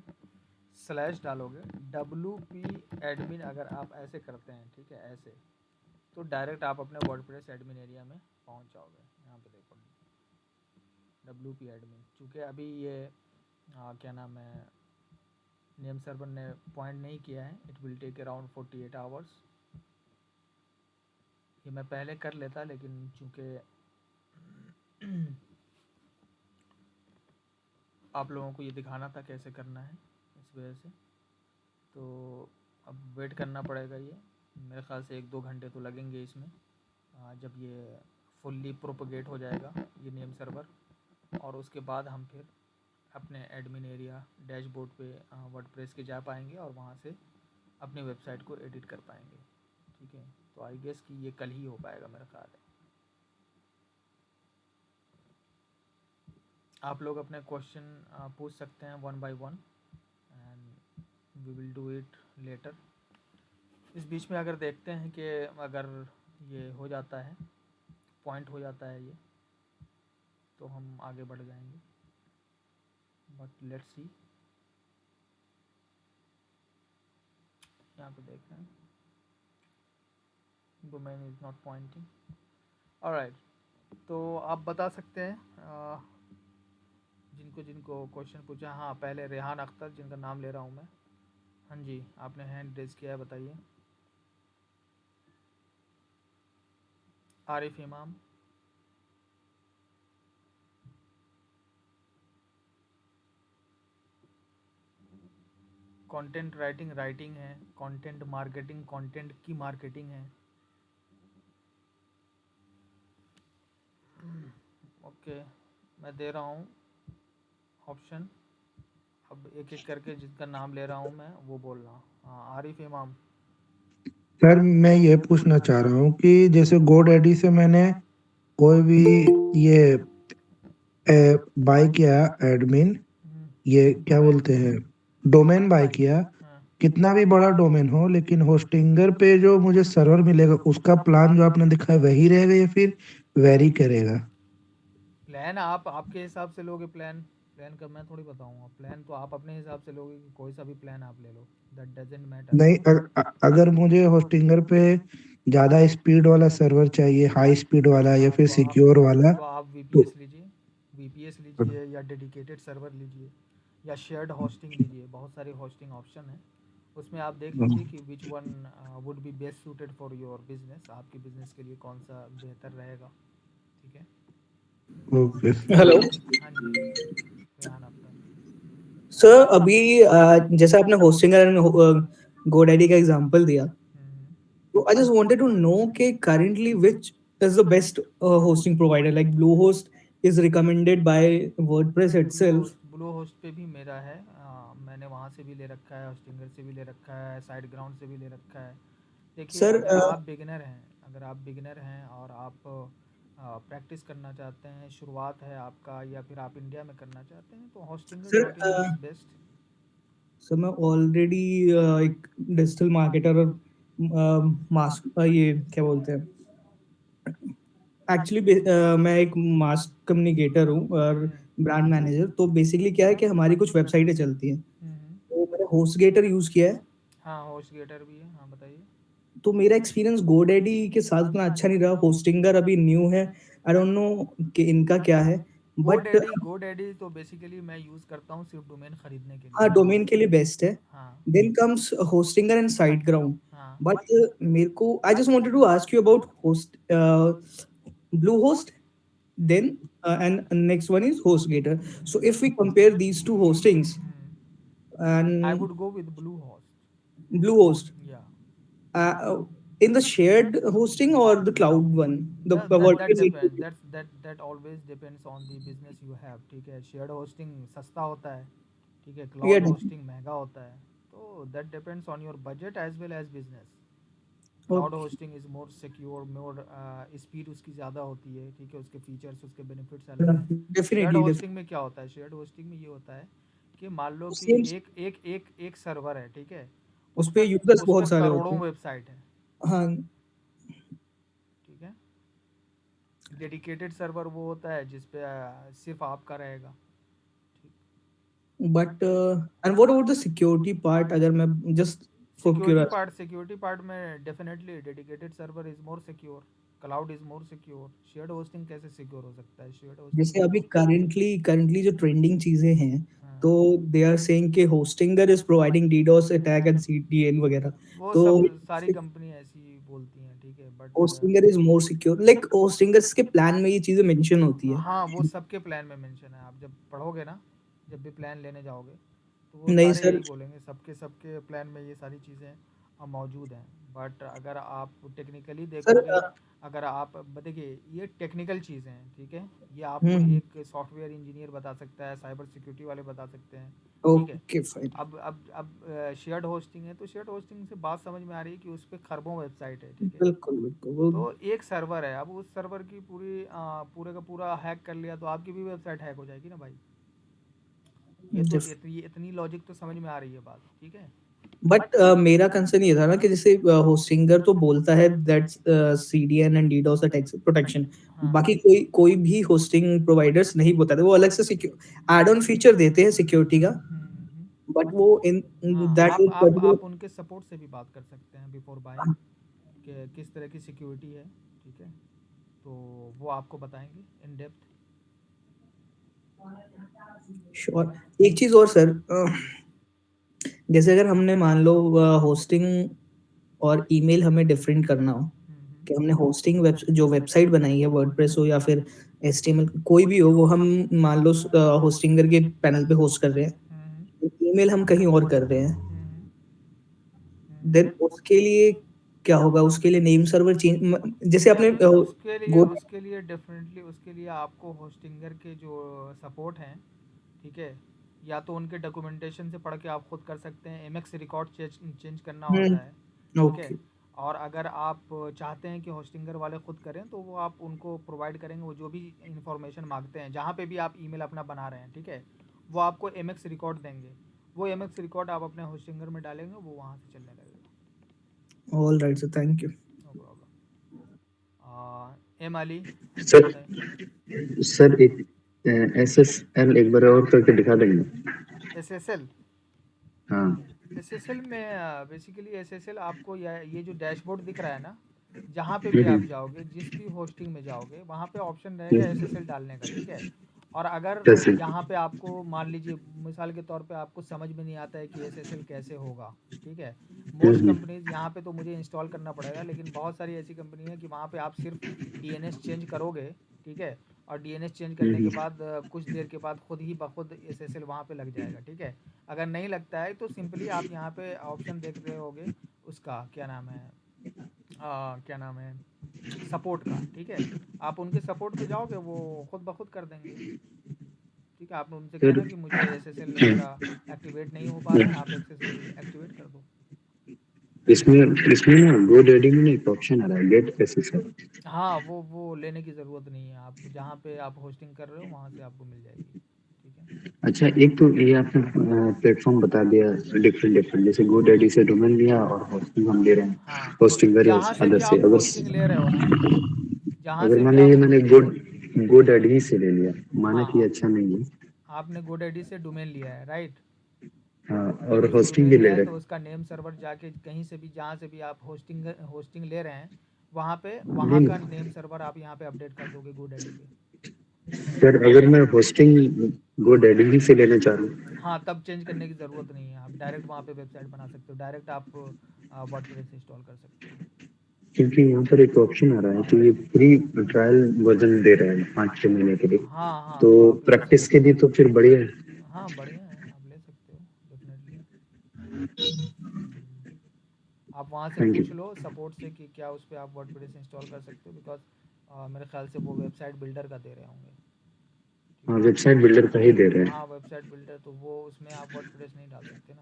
स्लैश डालोगे, WP एडमिन अगर आप ऐसे करते हैं, ठीक है, ऐसे, तो डायरेक्ट आप अपने वर्डप्रेस एडमिन एरिया में पहुँच जाओगे। यहाँ पे देखो WP एडमिन, चूँकि अभी ये क्या नाम है, नेम सर्वर ने पॉइंट नहीं किया है, it will take around 48 hours. ये मैं पहले कर लेता लेकिन चूँकि आप लोगों को ये दिखाना था कैसे करना है, इस वजह से तो अब वेट करना पड़ेगा। ये मेरे ख़्याल से 1-2 घंटे तो लगेंगे इसमें, जब ये फुल्ली प्रोपगेट हो जाएगा ये नेम सर्वर, और उसके बाद हम फिर अपने एडमिन एरिया डैशबोर्ड पे वर्डप्रेस के जा पाएंगे और वहाँ से अपनी वेबसाइट को एडिट कर पाएंगे। ठीक है, तो आई गेस कि ये कल ही हो पाएगा मेरा ख्याल है। आप लोग अपने क्वेश्चन पूछ सकते हैं 1 by 1 and we will do it later. इस बीच में अगर देखते हैं कि अगर ये हो जाता है, पॉइंट हो जाता है ये, तो हम आगे बढ़ जाएंगे, बट लेट्स सी। यहाँ पे देख रहे हैं domain is not Poynting. Alright, तो आप बता सकते हैं जिनको जिनको क्वेश्चन पूछा। हाँ, पहले रेहान अख्तर जिनका नाम ले रहा हूँ मैं। हाँ जी, आपने हैंड रेज किया है, बताइए। आरिफ इमाम, कंटेंट राइटिंग है, कंटेंट मार्केटिंग, कंटेंट की मार्केटिंग है। ओके, मैं दे रहा हूँ ऑप्शन। अब एक एक करके जिनका नाम ले रहा हूँ मैं वो बोलना। हाँ, आरिफ इमाम। सर मैं ये पूछना चाह रहा हूँ कि जैसे GoDaddy से मैंने कोई भी ये बाय किया एडमिन, ये क्या डोमेन। बोलते हैं, डोमेन बाय किया, हाँ, कितना भी बड़ा डोमेन हो, लेकिन होस्टिंगर पे जो मुझे सर्वर मिलेगा उसका प्लान जो आपने दिखाया वही रहेगा या फिर वेरी करेगा? प्लान आप आपके हिसाब से लोगे। प्लान प्लान का मैं थोड़ी बताऊँगा। प्लान तो आप अपने हिसाब से लोगे, कि कोई सा भी प्लान आप ले लो, दैट डजेंट मैटर। नहीं, अगर मुझे होस्टिंगर पे ज्यादा स्पीड वाला सर्वर चाहिए, हाई स्पीड वाला या हाँ, फिर सिक्योर वाला, तो आप तो VPS लीजिए, VPS लीजिए, या डेडिकेटेड सर्वर लीजिए, या शेयर्ड होस्टिंग लीजिए। बहुत सारे होस्टिंग ऑप्शन हैं, उसमें आप देख लीजिए कि which one would be best suited for your business. आपके बिजनेस के लिए कौन सा बेहतर रहेगा। ठीक है। ओके। हेलो हाँ जी, रेहान अख्तर। सर, अभी जैसे आपने होस्टिंगर एंड GoDaddy का एग्जांपल दिया, तो I just wanted to know कि currently which is the best hosting provider, like Bluehost is recommended by WordPress itself. Bluehost पे भी मेरा है। मैंने वहाँ से भी ले रखा है, होस्टिंगर से भी ले रखा है, साइड ग्राउंड से भी ले रखा है। देखिए, सर अगर आप बिगिनर हैं और आप प्रैक्टिस करना चाहते हैं, शुरुआत है आपका, या फिर आप इंडिया में करना चाहते हैं, तो Hostinger sir dot in is best. Sir मैं ऑलरेडी एक डिजिटल मार्केटर और ये क्या बोलते हैं, एक्चुअली मैं एक मास कम्युनिकेटर हूँ और ब्रांड मैनेजर। तो बेसिकली क्या है कि हमारी कुछ वेबसाइटें चलती हैं, तो मैंने होस्टगेटर यूज़ किया है। हाँ, होस्टगेटर भी है। हाँ, बताइए। तो मेरा एक्सपीरियंस गोडैडी के साथ उतना अच्छा नहीं रहा। होस्टिंगर अभी न्यू है, आई डोंट नो कि इनका क्या है, बट गोडैडी तो बेसिकली मैं यूज़ करता हूँ सिर्फ डोमेन खरीदने के हाँ, लिए। डोमेन के लिए बेस्ट है। हाँ, then comes Hostinger and SiteGround. हाँ। बट मेरे को I just wanted to ask you about host Bluehost, then and next one is HostGator. So if we compare these two hostings I and would go with Bluehost. Bluehost, Yeah. uh, in the shared hosting or the cloud one, the That vertical depends. API? That always depends on the business you have. ठीक है, shared hosting सस्ता होता है, ठीक है, Yeah, cloud hosting महंगा होता है। तो that depends on your budget as well as business. Cloud okay. Hosting is more secure, more speed उसकी ज़्यादा होती है, ठीक है, उसके फीचर्स उसके बेनिफिट्स अलग हैं। शेयर्ड Definitely, होस्टिंग में क्या होता है, शेयर्ड होस्टिंग में ये होता है कि मान लो कि same. एक सर्वर है, ठीक है, उस पे यूजर्स उस पे बहुत सारे होते करोड़ों हैं। वेबसाइट है, हाँ, ठीक है। डेडिकेटेड सर्वर वो होता है जिस पे सिर्फ आपका रहेगा। but and what about the security part? अगर मैं just for curiosity, security part में definitely dedicated server is more secure, cloud is more secure. Shared hosting कैसे सिक्योर हो सकता है? शेयर्ड होस्टिंग जैसे में अभी तो करंटली जो ट्रेंडिंग चीजें हैं, हाँ, तो दे आर सेइंग कि Hostinger is providing DDoS attack and CDN वगैरह। वो तो सब सारी कंपनी ऐसी बोलती हैं, ठीक है, but Hostinger is more secure, like Hostinger's के प्लान में ये चीजें मेंशन होती है। हाँ, वो सबके प्लान में मेंशन है। आप जब पढ़ोगे ना, जब भी प्लान लेने जाओगे, तो वो नहीं सारे सर। यही बोलेंगे, सबके सबके प्लान में ये सारी चीज़ें मौजूद हैं। बट अगर आप टेक्निकली सर देखोगे, अगर आप देखिए, ये टेक्निकल चीज़ें हैं, ठीक है, ये आपको हम्म, एक सॉफ्टवेयर इंजीनियर बता सकता है, साइबर सिक्योरिटी वाले बता सकते हैं, ठीक है। Okay fine. अब शेयर्ड होस्टिंग है, तो शेयर्ड होस्टिंग से बात समझ में आ रही है कि उस पर खरबों वेबसाइट है, ठीक है। बिल्कुल बिल्कुल वो तो एक सर्वर है, अब उस सर्वर की पूरे का पूरा हैक कर लिया तो आपकी भी वेबसाइट हैक हो जाएगी ना भाई। ये तो डिफ इतनी लॉजिक तो समझ में आ रही है बात, ठीक है। बट मेरा कंसर्न ये था ना कि जैसे होस्टिंगर तो बोलता है that's CDN and DDoS attack protection, हाँ, बाकी कोई कोई भी होस्टिंग प्रोवाइडर्स नहीं बताते। वो अलग से सिक्योर एड ऑन फीचर देते हैं सिक्योरिटी का, बट वो इन हाँ, दैट इज आप पर्टिकुलर। उनके सपोर्ट से भी बात कर सकते हैं बिफोर बाइंग, कि किस तरह की सिक्योरिटी है, ठीक है, तो वो आपको बताएंगे इन डेप्थ। श्योर। एक चीज और सर, जैसे अगर हमने मान लो होस्टिंग और ईमेल हमें डिफरेंट करना हो, कि हमने होस्टिंग जो वेबसाइट बनाई है, वर्डप्रेस हो या फिर एचटीएमएल कोई भी हो, वो हम मान लो होस्टिंगर के पैनल पे होस्ट कर रहे हैं, ईमेल हम कहीं और कर रहे हैं, देन उसके लिए क्या होगा? उसके लिए नेम सर्वर चेंज, जैसे आपने गो उसके लिए आपको होस्टिंगर के जो सपोर्ट हैं, ठीक है, या तो उनके डॉक्यूमेंटेशन से पढ़ के आप खुद कर सकते हैं। एमएक्स रिकॉर्ड चेंज करना होता है, ठीक है। ओके। और अगर आप चाहते हैं कि होस्टिंगर वाले खुद करें, तो वो आप उनको प्रोवाइड करेंगे, वो जो भी इंफॉर्मेशन मांगते हैं, जहाँ पे भी आप ईमेल अपना बना रहे हैं, ठीक है, वो आपको एमएक्स रिकॉर्ड देंगे। वो एमएक्स रिकॉर्ड आप अपने होस्टिंगर में डालेंगे, वो वहाँ से चलने लगेगा। All right sir, thank you. No problem. M Ali, sir बताइए। सर एक एसएसएल एक बार और करके दिखा देंगे? एसएसएल हाँ। एसएसएल में बेसिकली एसएसएल आपको ये जो डैशबोर्ड दिख रहा है ना, जहाँ पे भी आप जाओगे, जिस भी होस्टिंग में जाओगे, वहाँ पे ऑप्शन रहेगा एसएसएल डालने का, ठीक है। और अगर जैसे यहाँ पे आपको मान लीजिए मिसाल के तौर पे आपको समझ में नहीं आता है कि एसएसएल कैसे होगा, ठीक है, मोस्ट कंपनीज यहाँ पे तो मुझे इंस्टॉल करना पड़ेगा, लेकिन बहुत सारी ऐसी कंपनी है कि वहाँ पे आप सिर्फ डीएनएस चेंज करोगे, ठीक है, और डीएनएस चेंज करने के बाद कुछ देर के बाद खुद ही बखुद एसएसएल वहाँ पे लग जाएगा, ठीक है। अगर नहीं लगता है तो सिंपली आप यहाँ पे ऑप्शन देख रहे होगे, उसका क्या नाम है, क्या नाम है, सपोर्ट का, ठीक है, आप उनके सपोर्ट पे जाओगे, वो खुद ब खुद कर देंगे, ठीक है। आप उनसे सर कहना कि मुझे एसएसएल मेरा एक्टिवेट नहीं हो पा रहा है, आप एसएसएल एक्टिवेट कर दो। इसमें ना GoDaddy में ना एक ऑप्शन आ रहा है, गेट एसएसएल। हाँ, वो लेने की ज़रूरत नहीं है, आप जहाँ पे आप होस्टिंग कर रहे हो वहाँ से आपको मिल जाएगी, ठीक है। अच्छा, एक तो ये आपने प्लेटफॉर्म बता दिया डिफरेंट डिफरेंट, जैसे गोडैडी से डोमेन लिया और होस्टिंग हम ले रहे हैं, हाँ, होस्टिंगर जहाँ से अदर भी से। आप होस्टिंग ले रहे हो ना, जहाँ अगर से भी माने ये आप मैंने गोडैडी से ले लिया, माना हाँ, कि ये हाँ, अच्छा नहीं है, आपने गोडैडी से डोमेन लिया है, राइट? हाँ, और गोडैडी से होस्टिंग डोमेन भी लिया ले है रहे तो उसका नेम सर्वर जाके कहीं से भी, जहाँ से भी आप होस्टिंग ले रहे हैं, वहाँ पे वहाँ नहीं का नेम सर्वर आप यहाँ पे अपडेट कर दोगे गोडैडी पे। सर, अगर मैं होस्टिंग गोडैडी से लेना चाह रहा हूँ, हाँ, तब चेंज करने की ज़रूरत नहीं है, आप डायरेक्ट वहाँ पे वेबसाइट बना सकते हो, डायरेक्ट आप वर्डप्रेस इंस्टॉल कर सकते हो। क्योंकि यहाँ पर एक ऑप्शन आ रहा है कि ये फ्री ट्रायल वर्जन दे रहे हैं 5-6 महीने के लिए, हाँ, हाँ, तो तो आप ले प्रैक्टिस सकते के हो। लिए तो फिर बढ़िया है। हाँ, बढ़िया है, आप ले सकते हो, डेफ़िनेटली। आप वहाँ से थैंक यू। पूछ लो सपोर्ट से कि क्या उस पे आप वर्डप्रेस इंस्टॉल कर सकते हो, बिकॉज़ मेरे ख़्याल से वो वेबसाइट बिल्डर का दे रहे होंगे, ठीक हाँ, है? वेबसाइट बिल्डर का ही दे रहे हैं। हाँ, वेबसाइट बिल्डर, तो वो उसमें आप वर्डप्रेस नहीं डाल सकते ना।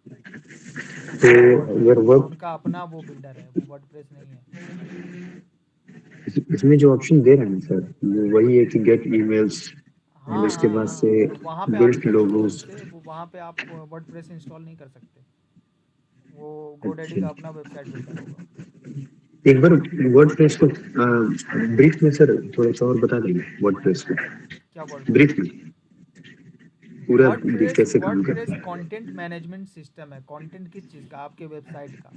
तो वो वर्डप्रेस, अगर वो वर्क उनका अपना वो बिल्डर है, वो वर्डप्रेस नहीं है। इसमें जो ऑप्शन दे रहे हैं सर, वो वही है कि गेट ईमेल्स और हाँ, उसके हाँ, बाद हाँ, से तो वहाँ पे आप बिल्ट पूछ लो लोगोस। उनसे, वो वहाँ पे आप वर्डप्रेस इंस्टॉल नहीं कर सकते। वो गोडैडी अच्छा, का अपना वेबसाइट बिल्डर होगा। एक बार वर्डप्रेस को ब्रीफ में सर थोड़ा सा और बता देंगे वर्डप्रेस को, क्या वर्डप्रेस ब्रीफ को? में पूरा वर्डप्रेस कैसे काम करता वर्डप्रेस है। कंटेंट मैनेजमेंट सिस्टम है। कंटेंट किस चीज़ का? आपके वेबसाइट का,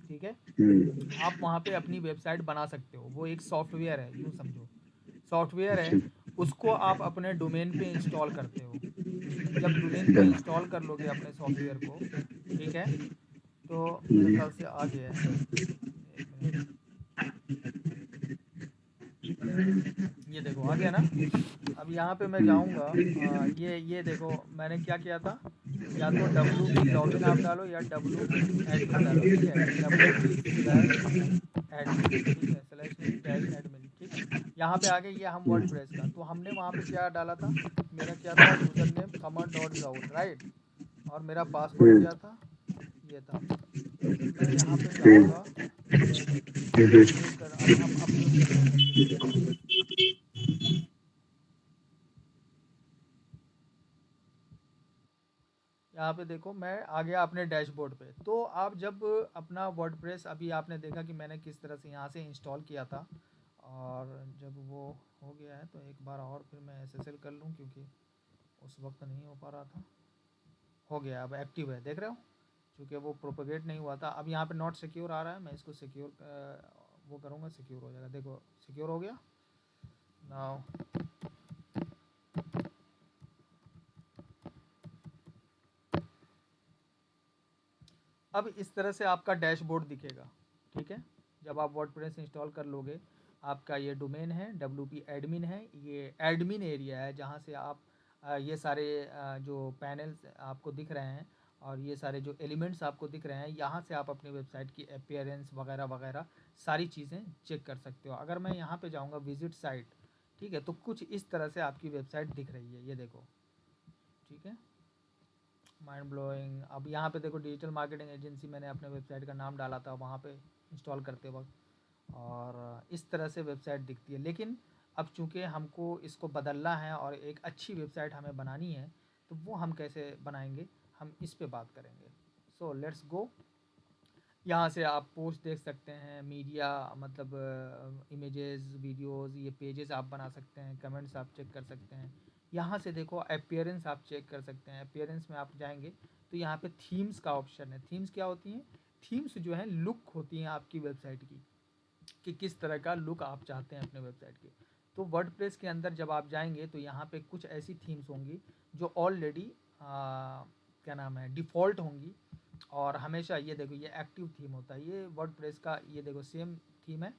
ठीक है? हम्म, आप वहाँ पे अपनी वेबसाइट बना सकते हो, वो एक सॉफ्टवेयर है, यूँ समझो। सॉफ्टवेयर है, अच्छा, उसको आप अपने डोमेन पे इंस्टॉल करते हो। जब डोमेन पे डन। इंस्टॉल कर लोगे अपने सॉफ्टवेयर को, ठीक है? तो मेरे हम्म, ख़्याल से आ गया है। 1 मिनट, ये देखो आ गया ना? अब यहाँ पे मैं जाऊँगा, ये देखो मैंने क्या किया था, या तो WP लॉगिन आप डालो या WP एडमिन डालो, ठीक है? WP/admin, ठीक है? स्लैश नहीं, डैश एडमिन, ठीक है? यहाँ पे आ गया ये हम वर्डप्रेस का, तो हमने वहाँ पे क्या डाला था, मेरा क्या था, यूज़र नेम कमर डॉट जाउल, राइट? और मेरा पासवर्ड हम्म, क्या था, ये था। तो मैं यहाँ पे हम्म, जाऊँगा, हम्म, म्यूट कर, अब म्यूट करता हूँ सबकी वीडियो। यहाँ पे देखो मैं आ गया अपने डैशबोर्ड पे। तो आप जब अपना वर्डप्रेस, अभी आपने देखा कि मैंने किस तरह से यहाँ से इंस्टॉल किया था, और जब वो हो गया है तो एक बार और फिर मैं SSL कर लूँ, क्योंकि उस वक्त नहीं हो पा रहा था। हो गया, अब एक्टिव है, देख रहे हो? क्योंकि वो प्रोपोगेट नहीं हुआ था। अब यहाँ पे नॉट सिक्योर आ रहा है, मैं इसको सिक्योर वो करूँगा, सिक्योर हो जाएगा। देखो सिक्योर हो गया नाउ। अब इस तरह से आपका डैशबोर्ड दिखेगा, ठीक है? जब आप वर्डप्रेस इंस्टॉल कर लोगे, आपका ये डोमेन है, WP एडमिन है, ये एडमिन एरिया है जहाँ से आप ये सारे जो पैनल्स आपको दिख रहे हैं और ये सारे जो एलिमेंट्स आपको दिख रहे हैं, यहाँ से आप अपनी वेबसाइट की अपीयरेंस वगैरह वगैरह सारी चीज़ें चेक कर सकते हो। अगर मैं यहाँ पे जाऊँगा विजिट साइट, ठीक है? तो कुछ इस तरह से आपकी वेबसाइट दिख रही है, ये देखो, ठीक है? Mind blowing. अब यहाँ पे देखो, डिजिटल मार्केटिंग एजेंसी मैंने अपने वेबसाइट का नाम डाला था वहाँ पे इंस्टॉल करते वक्त, और इस तरह से वेबसाइट दिखती है। लेकिन अब चूँकि हमको इसको बदलना है और एक अच्छी वेबसाइट हमें बनानी है, तो वो हम कैसे बनाएंगे, हम इस पे बात करेंगे। So let's go. यहाँ से आप पोस्ट देख सकते हैं, मीडिया मतलब इमेजेस, वीडियोस, ये पेजेस आप बना सकते हैं, कमेंट्स आप चेक कर सकते हैं। यहाँ से देखो अपीयरेंस आप चेक कर सकते हैं। अपीयरेंस में आप जाएंगे तो यहाँ पे थीम्स का ऑप्शन है। थीम्स क्या होती हैं? थीम्स जो हैं लुक होती हैं आपकी वेबसाइट की, कि किस तरह का लुक आप चाहते हैं अपने वेबसाइट के। तो वर्डप्रेस के अंदर जब आप जाएंगे तो यहाँ पे कुछ ऐसी थीम्स होंगी जो ऑलरेडी क्या नाम है, डिफ़ॉल्ट होंगी। और हमेशा ये देखो, ये एक्टिव थीम होता है ये वर्डप्रेस का, ये देखो सेम थीम है,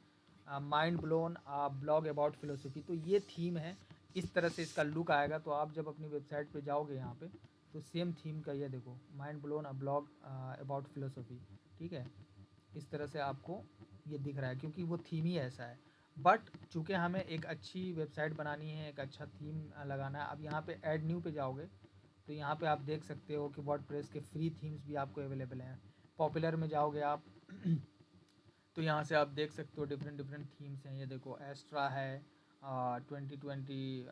mind blown blog about philosophy. तो ये थीम है, इस तरह से इसका लुक आएगा। तो आप जब अपनी वेबसाइट पे जाओगे यहाँ पे, तो सेम थीम का ये देखो, mind blown blog about philosophy, ठीक है? इस तरह से आपको ये दिख रहा है, क्योंकि वो थीम ही ऐसा है। बट चूँकि हमें एक अच्छी वेबसाइट बनानी है, एक अच्छा थीम लगाना है। अब यहाँ पे ऐड न्यू पे जाओगे तो यहाँ पे आप देख सकते हो कि वर्डप्रेस के फ्री थीम्स भी आपको अवेलेबल हैं। पॉपुलर में जाओगे आप तो यहाँ से आप देख सकते हो डिफरेंट डिफरेंट थीम्स हैं। ये देखो एस्ट्रा है, 2020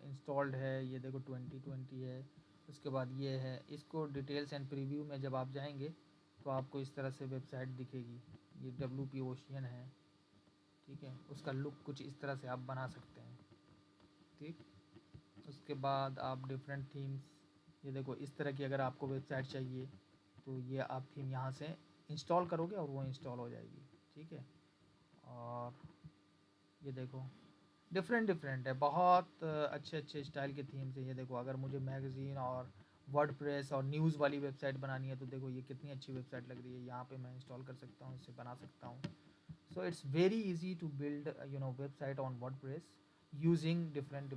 इंस्टॉल्ड है, ये देखो 2020 है। उसके बाद ये है, इसको डिटेल्स एंड प्रीव्यू में जब आप जाएंगे तो आपको इस तरह से वेबसाइट दिखेगी। ये WP ओशियन है, ठीक है। उसका लुक कुछ इस तरह से आप बना सकते हैं, ठीक। उसके बाद आप डिफरेंट थीम्स, ये देखो इस तरह की अगर आपको वेबसाइट चाहिए तो ये आप थीम यहाँ से इंस्टॉल करोगे और वो इंस्टॉल हो जाएगी, ठीक है। और ये देखो डिफरेंट है, बहुत अच्छे स्टाइल के थीम्स है। ये देखो अगर मुझे मैगज़ीन और वर्डप्रेस और न्यूज़ वाली वेबसाइट बनानी है तो देखो ये कितनी अच्छी वेबसाइट लग रही है, यहाँ पे मैं इंस्टॉल कर सकता हूँ, इससे बना सकता हूँ। So it's very easy to build website on WordPress using different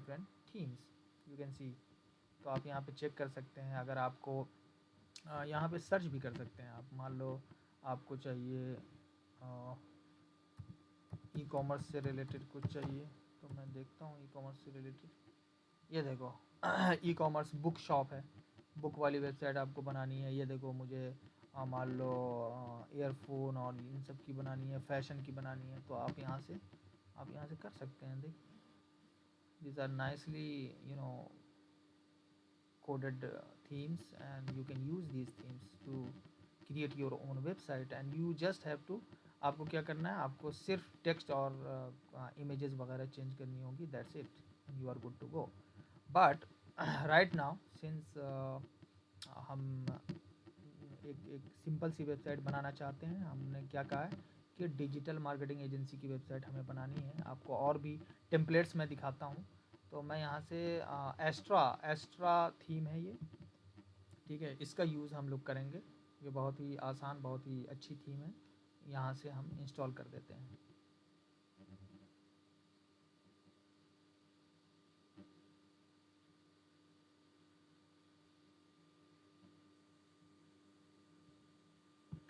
themes, you can see. तो आप यहाँ पे चेक कर सकते हैं। अगर आपको यहाँ पे सर्च भी कर सकते हैं आप, मान लो आपको चाहिए ई कॉमर्स से रिलेटेड कुछ चाहिए, तो मैं देखता हूँ ई कॉमर्स से रिलेटेड। ये देखो ई कॉमर्स बुक शॉप है, बुक वाली वेबसाइट आपको बनानी है। ये देखो मुझे मान लो ईयरफोन और इन सब की बनानी है, फैशन की बनानी है, तो आप यहाँ से कर सकते हैं। देख, these are nicely coded themes, and you can use these themes to create your own website, and you just have to, आपको क्या करना है, आपको सिर्फ टेक्स्ट और इमेजेस वगैरह चेंज करनी होगी, that's it, you are good to go. But right now since हम एक सिंपल सी वेबसाइट बनाना चाहते हैं, हमने क्या कहा है कि डिजिटल मार्केटिंग एजेंसी की वेबसाइट हमें बनानी है। आपको और भी टेम्पलेट्स मैं दिखाता हूँ। तो मैं यहाँ से एस्ट्रा थीम है ये, ठीक है, इसका यूज़ हम लोग करेंगे। ये बहुत ही आसान, बहुत ही अच्छी थीम है, यहाँ से हम इंस्टॉल कर देते हैं।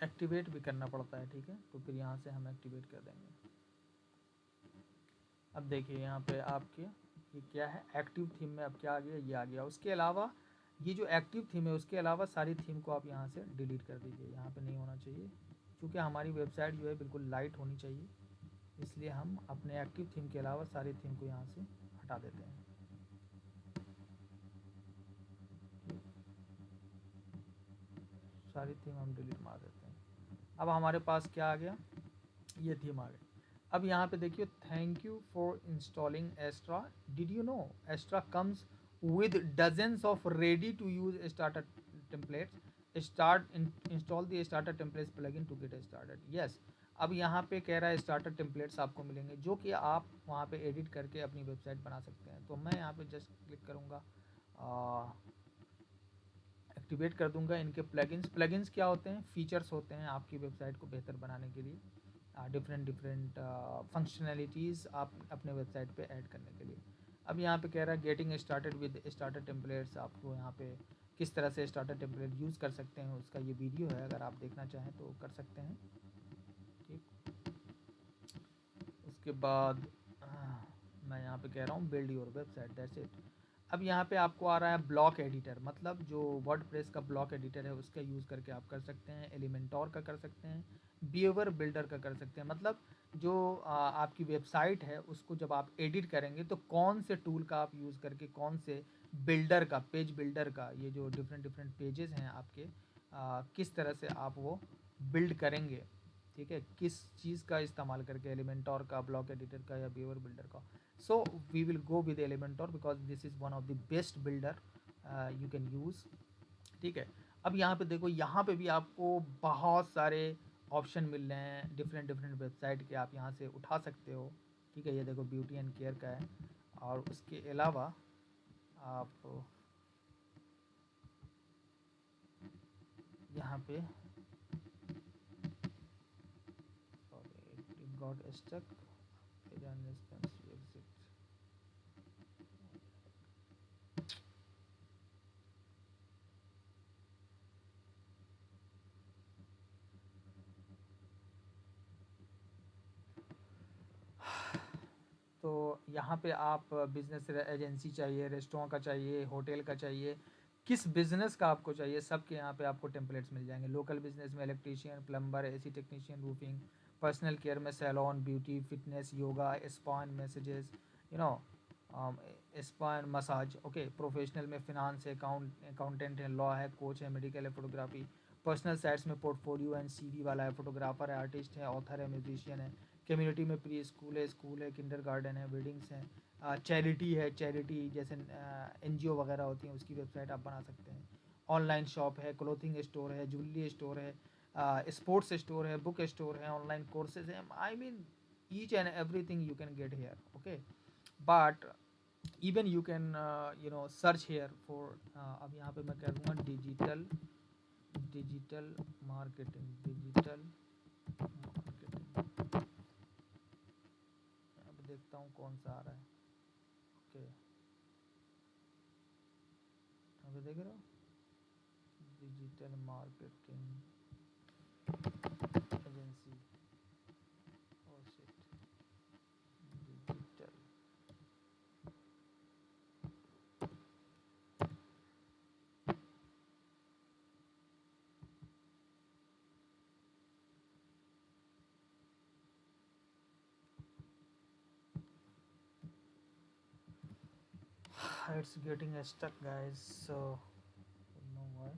एक्टिवेट भी करना पड़ता है, ठीक है, तो फिर यहाँ से हम एक्टिवेट कर देंगे। अब देखिए यहाँ पे आपके ये क्या है, एक्टिव थीम में अब क्या आ गया, ये आ गया। उसके अलावा ये जो एक्टिव थीम है उसके अलावा सारी थीम को आप यहाँ से डिलीट कर दीजिए, यहाँ पे नहीं होना चाहिए, क्योंकि हमारी वेबसाइट जो है बिल्कुल लाइट होनी चाहिए, इसलिए हम अपने एक्टिव थीम के अलावा सारी थीम को यहाँ से हटा देते हैं। सारी थीम हम डिलीट मार देते हैं। अब हमारे पास क्या आ गया, ये थीम आ गई। अब यहाँ पे देखिए, thank you for installing Astra, did you know Astra comes with dozens of ready to use starter templates, install the starter templates plugin to get started। yes, अब यहाँ पे कह रहा है स्टार्टर टेम्पलेट्स आपको मिलेंगे जो कि आप वहाँ पे एडिट करके अपनी वेबसाइट बना सकते हैं। तो मैं यहाँ पे जस्ट क्लिक करूँगा, एक्टिवेट कर दूंगा इनके प्लगइन्स क्या होते हैं, फीचर्स होते हैं आपकी वेबसाइट को बेहतर बनाने के लिए, डिफरेंट फंक्शनैलिटीज़ आप अपने वेबसाइट पे ऐड करने के लिए। अब यहाँ पे कह रहा है getting started with starter templates, आपको यहाँ पे किस तरह से स्टार्टर टेम्पलेट यूज़ कर सकते हैं उसका ये वीडियो है, अगर आप देखना चाहें तो कर सकते हैं, ठीक। उसके बाद मैं यहाँ पे कह रहा हूँ build your website, that's it. अब यहाँ पे आपको आ रहा है ब्लॉक एडिटर, मतलब जो वर्डप्रेस का ब्लॉक एडिटर है उसका यूज़ करके आप कर सकते हैं, एलिमेंटोर का कर सकते हैं, बिहेवियर बिल्डर का कर सकते हैं। मतलब जो आपकी वेबसाइट है उसको जब आप एडिट करेंगे तो कौन से टूल का आप यूज़ करके, कौन से बिल्डर का, पेज बिल्डर का, ये जो डिफरेंट पेजेस हैं आपके, किस तरह से आप वो बिल्ड करेंगे, ठीक है, किस चीज़ का इस्तेमाल करके, एलिमेंटोर का, ब्लॉक एडिटर का या बिहेवियर बिल्डर का। So we will go with Elementor because this is one of the best builder you can use, ठीक है। अब यहाँ पे देखो, यहाँ पे भी आपको बहुत सारे ऑप्शन मिल रहे हैं डिफरेंट वेबसाइट के, आप यहाँ से उठा सकते हो, ठीक है। ये देखो ब्यूटी एंड केयर का है, और उसके अलावा आप यहाँ पे गॉट स्टक एग्जिट, तो यहाँ पे आप बिज़नेस एजेंसी चाहिए, रेस्टोरेंट का चाहिए, होटल का चाहिए, किस बिज़नेस का आपको चाहिए, सबके यहाँ पे आपको टेम्पलेट्स मिल जाएंगे। लोकल बिज़नेस में electrician, plumber, AC technician, roofing, personal care में salon, beauty, fitness, yoga, spa and massages, you know spa and massage, okay. Professional में फिनांस है, अकाउंटेंट है, लॉ है, कोच है, मेडिकल है, फोटोग्राफी। पर्सनल साइड्स में portfolio and CV वाला है, फोटोग्राफर है, आर्टिस्ट है, ऑथर है, म्यूजिशियन है। कम्युनिटी में प्री स्कूल है, किंडरगार्टन है, वेडिंग्स हैं, चैरिटी है, चैरिटी जैसे एनजीओ वगैरह होती हैं, उसकी वेबसाइट आप बना सकते हैं। ऑनलाइन शॉप है, क्लोथिंग स्टोर है, ज्वेलरी स्टोर है, स्पोर्ट्स स्टोर है, बुक स्टोर है, ऑनलाइन कोर्सेज हैं। I mean each and everything you can get here, okay. But even you can search here for अब यहाँ पे मैं कह दूँगा डिजिटल मार्केटिंग, अब देखता हूँ कौन सा आ रहा है, ओके। अभी देख रहे हो digital marketing agency, oh shit, digital, it's getting stuck guys, so don't know why.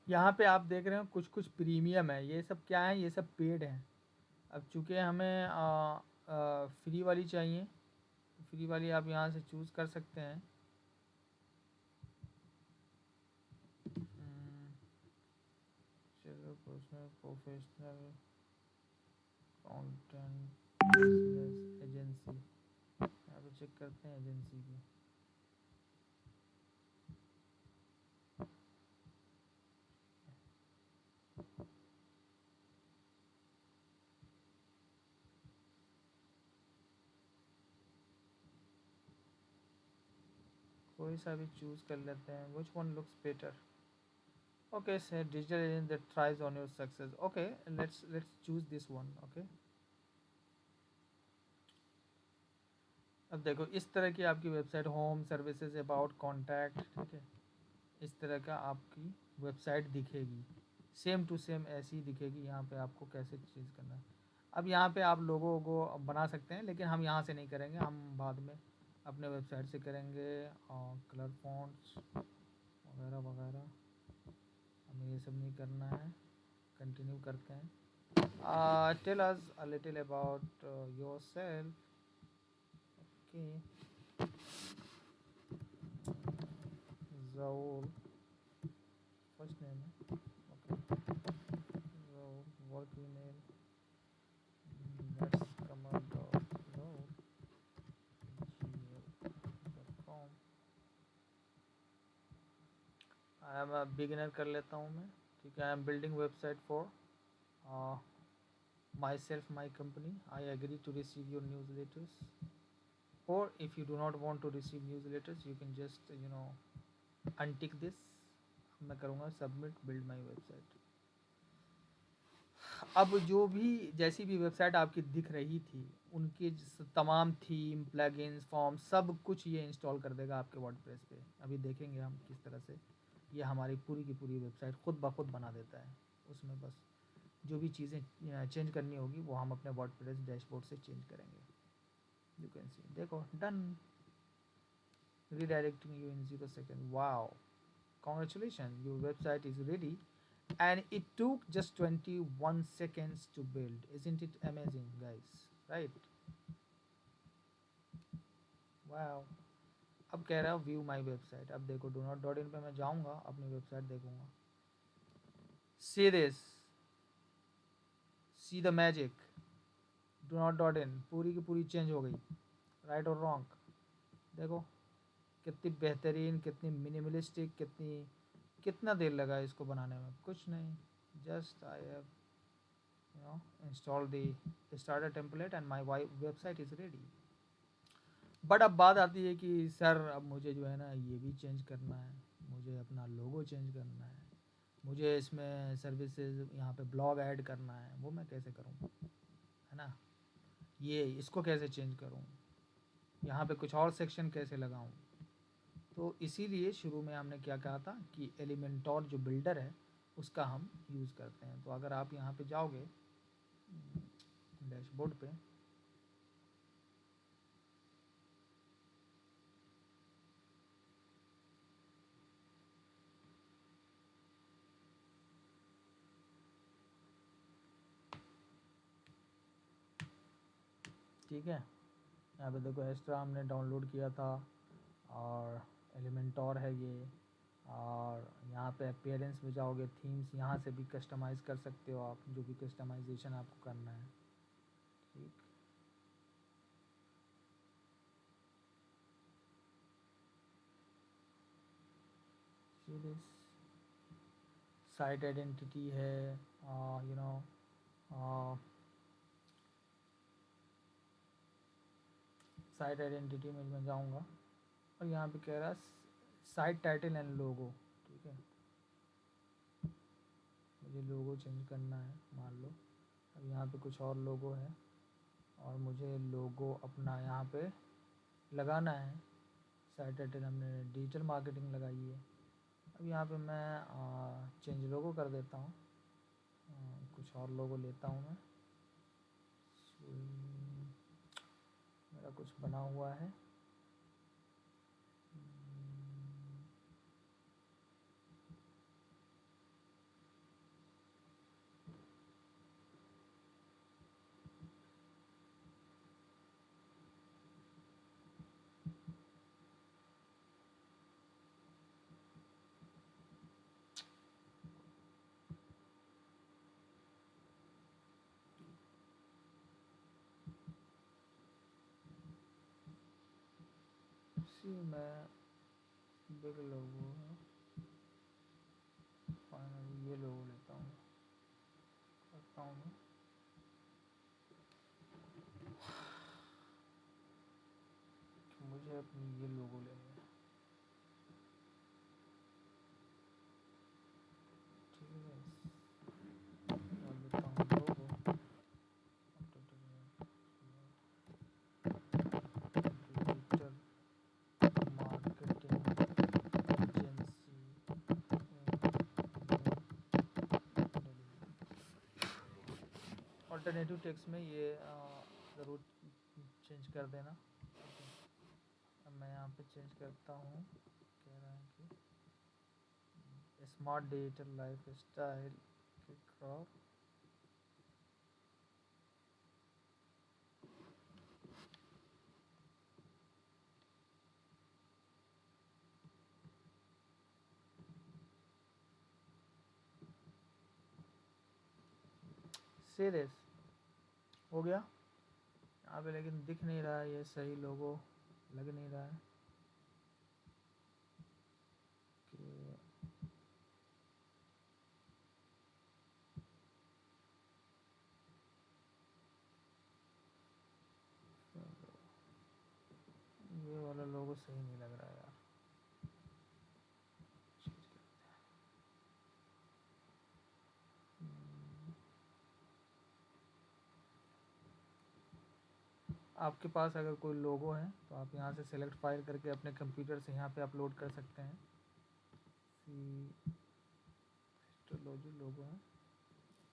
यहाँ पे आप देख रहे हो कुछ कुछ प्रीमियम है, ये सब क्या है, ये सब पेड है। अब चूँकि हमें फ्री वाली चाहिए, फ्री वाली आप यहाँ से चूज़ कर सकते हैं। चलो personal, professional, content, business, agency, यहाँ पे चेक करते हैं एजेंसी की। कोई सा भी चूज़ कर लेते हैं, which one looks better. Okay sir, digital agent that thrives on your success, okay let's choose this one, okay. अब देखो इस तरह की आपकी website, home services, about, contact, ठीक है, इस तरह का आपकी वेबसाइट दिखेगी, सेम टू सेम ऐसी ही दिखेगी। यहाँ पे आपको कैसे चीज़ करना है। अब यहाँ पे आप लोगों को बना सकते हैं, लेकिन हम यहाँ से नहीं करेंगे, हम बाद में अपने वेबसाइट से करेंगे। और कलर फॉन्ट्स वगैरह वगैरह हमें ये सब नहीं करना है। कंटिन्यू करते हैं। Tell us a little about yourself, okay. Zaul first name है, okay. Zaul work email, that's kamal.zaul@gmail.com। I am a beginner कर लेता हूँ मैं, ठीक है। I am building website for myself, my company. I agree to receive your newsletters, और if you do not want to receive newsletters you can just untick this. मैं करूँगा submit build my website. अब जो भी जैसी भी website आपकी दिख रही थी, उनके तमाम थीम, प्लगइन्स, फॉर्म, सब कुछ ये इंस्टॉल कर देगा आपके वर्डप्रेस पे। अभी देखेंगे हम किस तरह से ये हमारी पूरी की पूरी वेबसाइट खुद ब खुद बना देता है। उसमें बस जो भी चीज़ें चेंज करनी होगी वो हम अपने वर्डप्रेस डैशबोर्ड से चेंज करेंगे। यू कैन सी, देखो done, redirecting you in 0 seconds. Wow, congratulations, your website is ready, and it took just 21 seconds to build. Isn't it amazing guys, right? Wow. अब कह रहा है व्यू माई वेबसाइट। अब देखो do not dot in पे मैं जाऊंगा, अपनी वेबसाइट देखूंगा। See this, see the magic, do not dot in पूरी की पूरी चेंज हो गई, राइट और रॉन्ग। देखो कितनी बेहतरीन, कितनी मिनिमलिस्टिक, कितनी, कितना देर लगा इसको बनाने में, कुछ नहीं, just I have install the starter template and my website is ready. But अब बात आती है कि सर अब मुझे जो है ना ये भी चेंज करना है, मुझे अपना लोगो चेंज करना है, मुझे इसमें सर्विसेज यहाँ पे ब्लॉग ऐड करना है, वो मैं कैसे करूँ, है ना, ये इसको कैसे चेंज करूँ, यहाँ पे कुछ और सेक्शन कैसे लगाऊँ। तो इसीलिए शुरू में हमने क्या कहा था कि एलिमेंटोर जो बिल्डर है उसका हम यूज़ करते हैं। तो अगर आप यहाँ पे जाओगे डैशबोर्ड पे, ठीक है, यहाँ पे देखो एक्स्ट्रा हमने डाउनलोड किया था और एलिमेंटोर है ये। और यहाँ पे अपीयरेंस में जाओगे, थीम्स यहाँ से भी कस्टमाइज़ कर सकते हो आप, जो भी कस्टमाइजेशन आपको करना है, ठीक। सीरीज साइट आइडेंटिटी है, यू नो साइट आइडेंटिटी में मैं जाऊँगा और यहाँ पे कह रहा है साइट टाइटल एंड लोगो, ठीक है, मुझे लोगो चेंज करना है मान लो। अब यहाँ पे कुछ और लोगो है और मुझे लोगो अपना यहाँ पे लगाना है। साइट टाइटल हमने डिजिटल मार्केटिंग लगाई है। अब यहाँ पे मैं चेंज लोगो कर देता हूँ, कुछ और लोगो लेता हूँ मैं, मेरा कुछ बना हुआ है, इसी में बिग लोगो है, फाइनली ये लोगो लेता हूँ, करता हूँ मैं। मुझे अपनी ये लोगो लेनी है, ठीक है, डाल देता हूँ logo, digital marketing agency alternative text में ये ज़रूर चेंज कर देना। अब मैं यहाँ पे चेंज करता हूँ, कह रहा है कि smart digital life style kick off, serious हो गया यहाँ पे, लेकिन दिख नहीं रहा है ये सही लोगो, लग नहीं रहा है कि ये वाला लोगो सही नहीं लग रहा है यार। आपके पास अगर कोई लोगो है तो आप यहाँ से सेलेक्ट फाइल करके अपने कंप्यूटर से यहाँ पे अपलोड कर सकते हैं। लोगो है,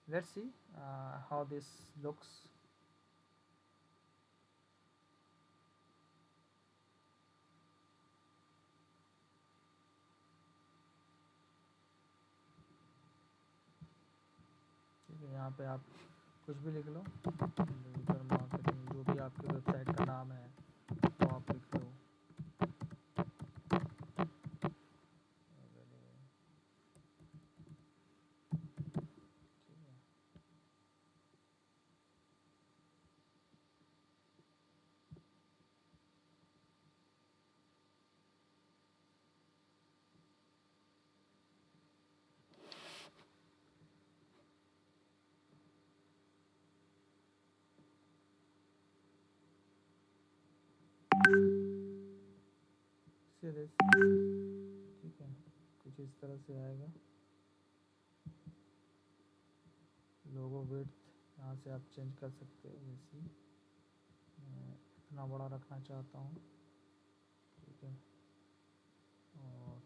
let's see how this looks. ठीक है, यहाँ पे आप कुछ भी लिख लो, डिजिटल मार्केटिंग जो भी आपके वेबसाइट का नाम है तो आप लिख लो। नीचे दिस, ठीक है, कुछ इस तरह से आएगा। लोगो विड्थ यहाँ से आप चेंज कर सकते हो, जैसी मैं इतना बड़ा रखना चाहता हूँ, ठीक है। और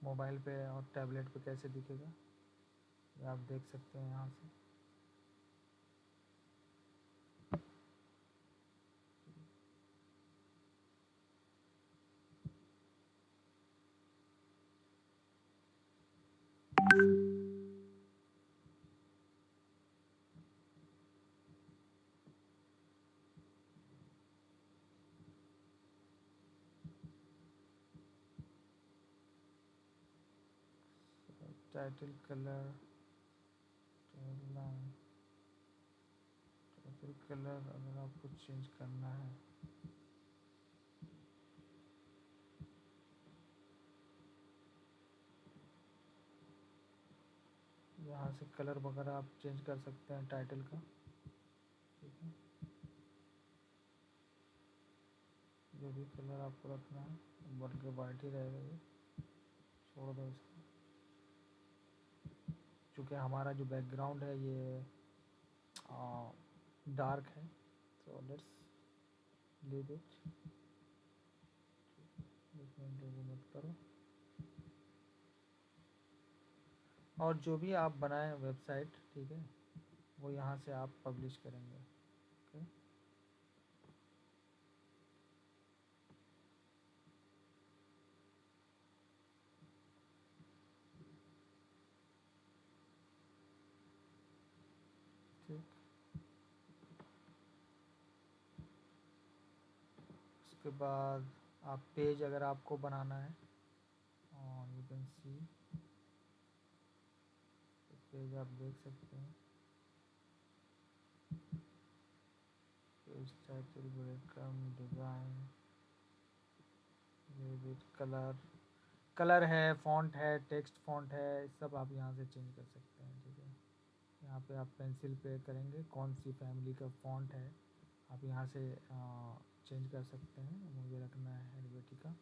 मोबाइल पे और टैबलेट पे कैसे दिखेगा ये आप देख सकते हैं यहाँ से। टाइटल कलर, टाइटल कलर अगर आपको चेंज करना है, यहाँ से कलर वगैरह आप चेंज कर सकते हैं टाइटल का, ठीक है। जो भी कलर आपको रखना है, बढ़ के वाइट ही रहेगा, ये छोड़ दो इसको। चूँकि हमारा जो बैकग्राउंड है ये डार्क है, सो लेट्स लीव इट, इसमें लोगो मत करो। और जो भी आप बनाएं वेबसाइट, ठीक है, वो यहाँ से आप पब्लिश करेंगे, ओके। ठीक, उसके बाद आप पेज अगर आपको बनाना है, यू कैन सी पेज आप देख सकते हैं, page title, breadcrumb, design, colour, colour है, फ़ॉन्ट है, टेक्स्ट फ़ॉन्ट है, सब आप यहाँ से चेंज कर सकते हैं, ठीक है। यहाँ पे आप पेंसिल पे करेंगे कौन सी फैमिली का फ़ॉन्ट है, आप यहाँ से चेंज कर सकते हैं। मुझे रखना है Helvetica,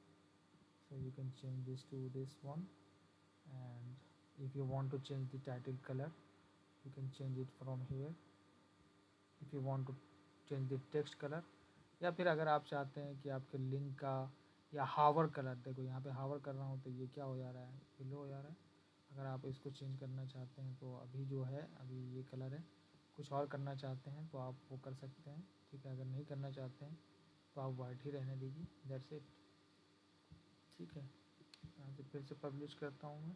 so you can change this to this one, and if you want to change the title color you can change it from here, if you want to change the text color, या फिर अगर आप चाहते हैं कि आपके link का या हावर कलर, देखो यहाँ पे हावर कर रहा हूँ तो ये क्या हो जा रहा है, येलो हो जा रहा है। अगर आप इसको चेंज करना चाहते हैं तो अभी जो है अभी ये कलर है, कुछ और करना चाहते हैं तो आप वो कर सकते हैं, ठीक है। अगर नहीं करना चाहते हैं तो आप वाइट ही रहने दीजिए, दैट्स इट, ठीक है। यहाँ से फिर से पब्लिश करता हूँ मैं।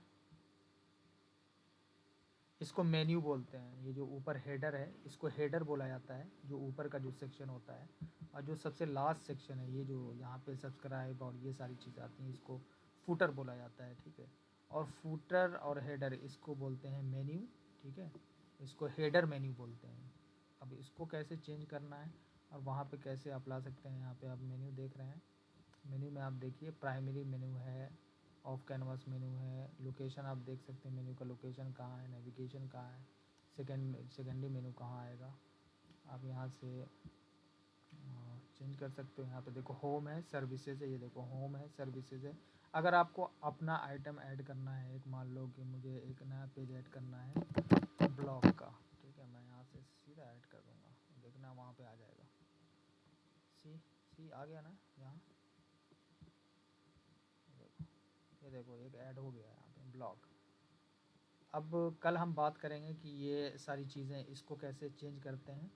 इसको मेन्यू बोलते हैं, ये जो ऊपर हेडर है इसको हेडर बोला जाता है, जो ऊपर का जो सेक्शन होता है। और जो सबसे लास्ट सेक्शन है, ये जो यहाँ पे सब्सक्राइब और ये सारी चीज़ें आती हैं, इसको फूटर बोला जाता है, ठीक है। और फूटर और हेडर इसको बोलते हैं मेन्यू, ठीक है। इसको हेडर मेन्यू बोलते हैं। अब इसको कैसे चेंज करना है और वहाँ पे कैसे आप ला सकते हैं, यहाँ पे आप मेन्यू देख रहे हैं। मेन्यू में आप देखिए प्राइमरी मेन्यू है, ऑफ कैनवास मेन्यू है, लोकेशन आप देख सकते हैं मेन्यू का लोकेशन कहाँ है, नेविगेशन कहाँ है, सेकेंडरी मेन्यू कहाँ आएगा, आप यहाँ से चेंज कर सकते हो। यहाँ पे देखो होम है, सर्विसेज है, ये देखो होम है, सर्विसेज है। अगर आपको अपना आइटम ऐड करना है, एक मान लो कि मुझे एक नया पेज ऐड करना है ब्लॉग का, ठीक है, मैं यहाँ से सीधा ऐड कर दूँगा, देखना वहाँ पे आ जाएगा। सी आ गया ना यहाँ, ये देखो एक ऐड हो गया यहाँ पे ब्लॉग। अब कल हम बात करेंगे कि ये सारी चीज़ें इसको कैसे चेंज करते हैं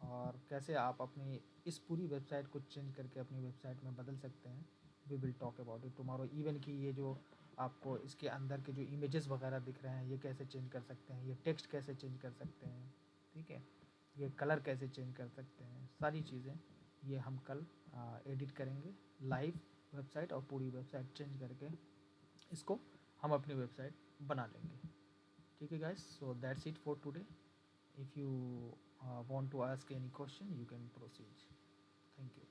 और कैसे आप अपनी इस पूरी वेबसाइट को चेंज करके अपनी वेबसाइट में बदल सकते हैं। We will talk about it tomorrow. Even कि ये जो आपको इसके अंदर के जो इमेजेस वगैरह दिख रहे हैं ये कैसे चेंज कर सकते हैं, ये टेक्स्ट कैसे चेंज कर सकते हैं, ठीक है, ये कलर कैसे चेंज कर सकते हैं, सारी चीज़ें ये हम कल एडिट करेंगे लाइव वेबसाइट, और पूरी वेबसाइट चेंज करके इसको हम अपनी वेबसाइट बना लेंगे, ठीक है guys. So that's it for today. If you want to ask any question you can proceed. Thank you.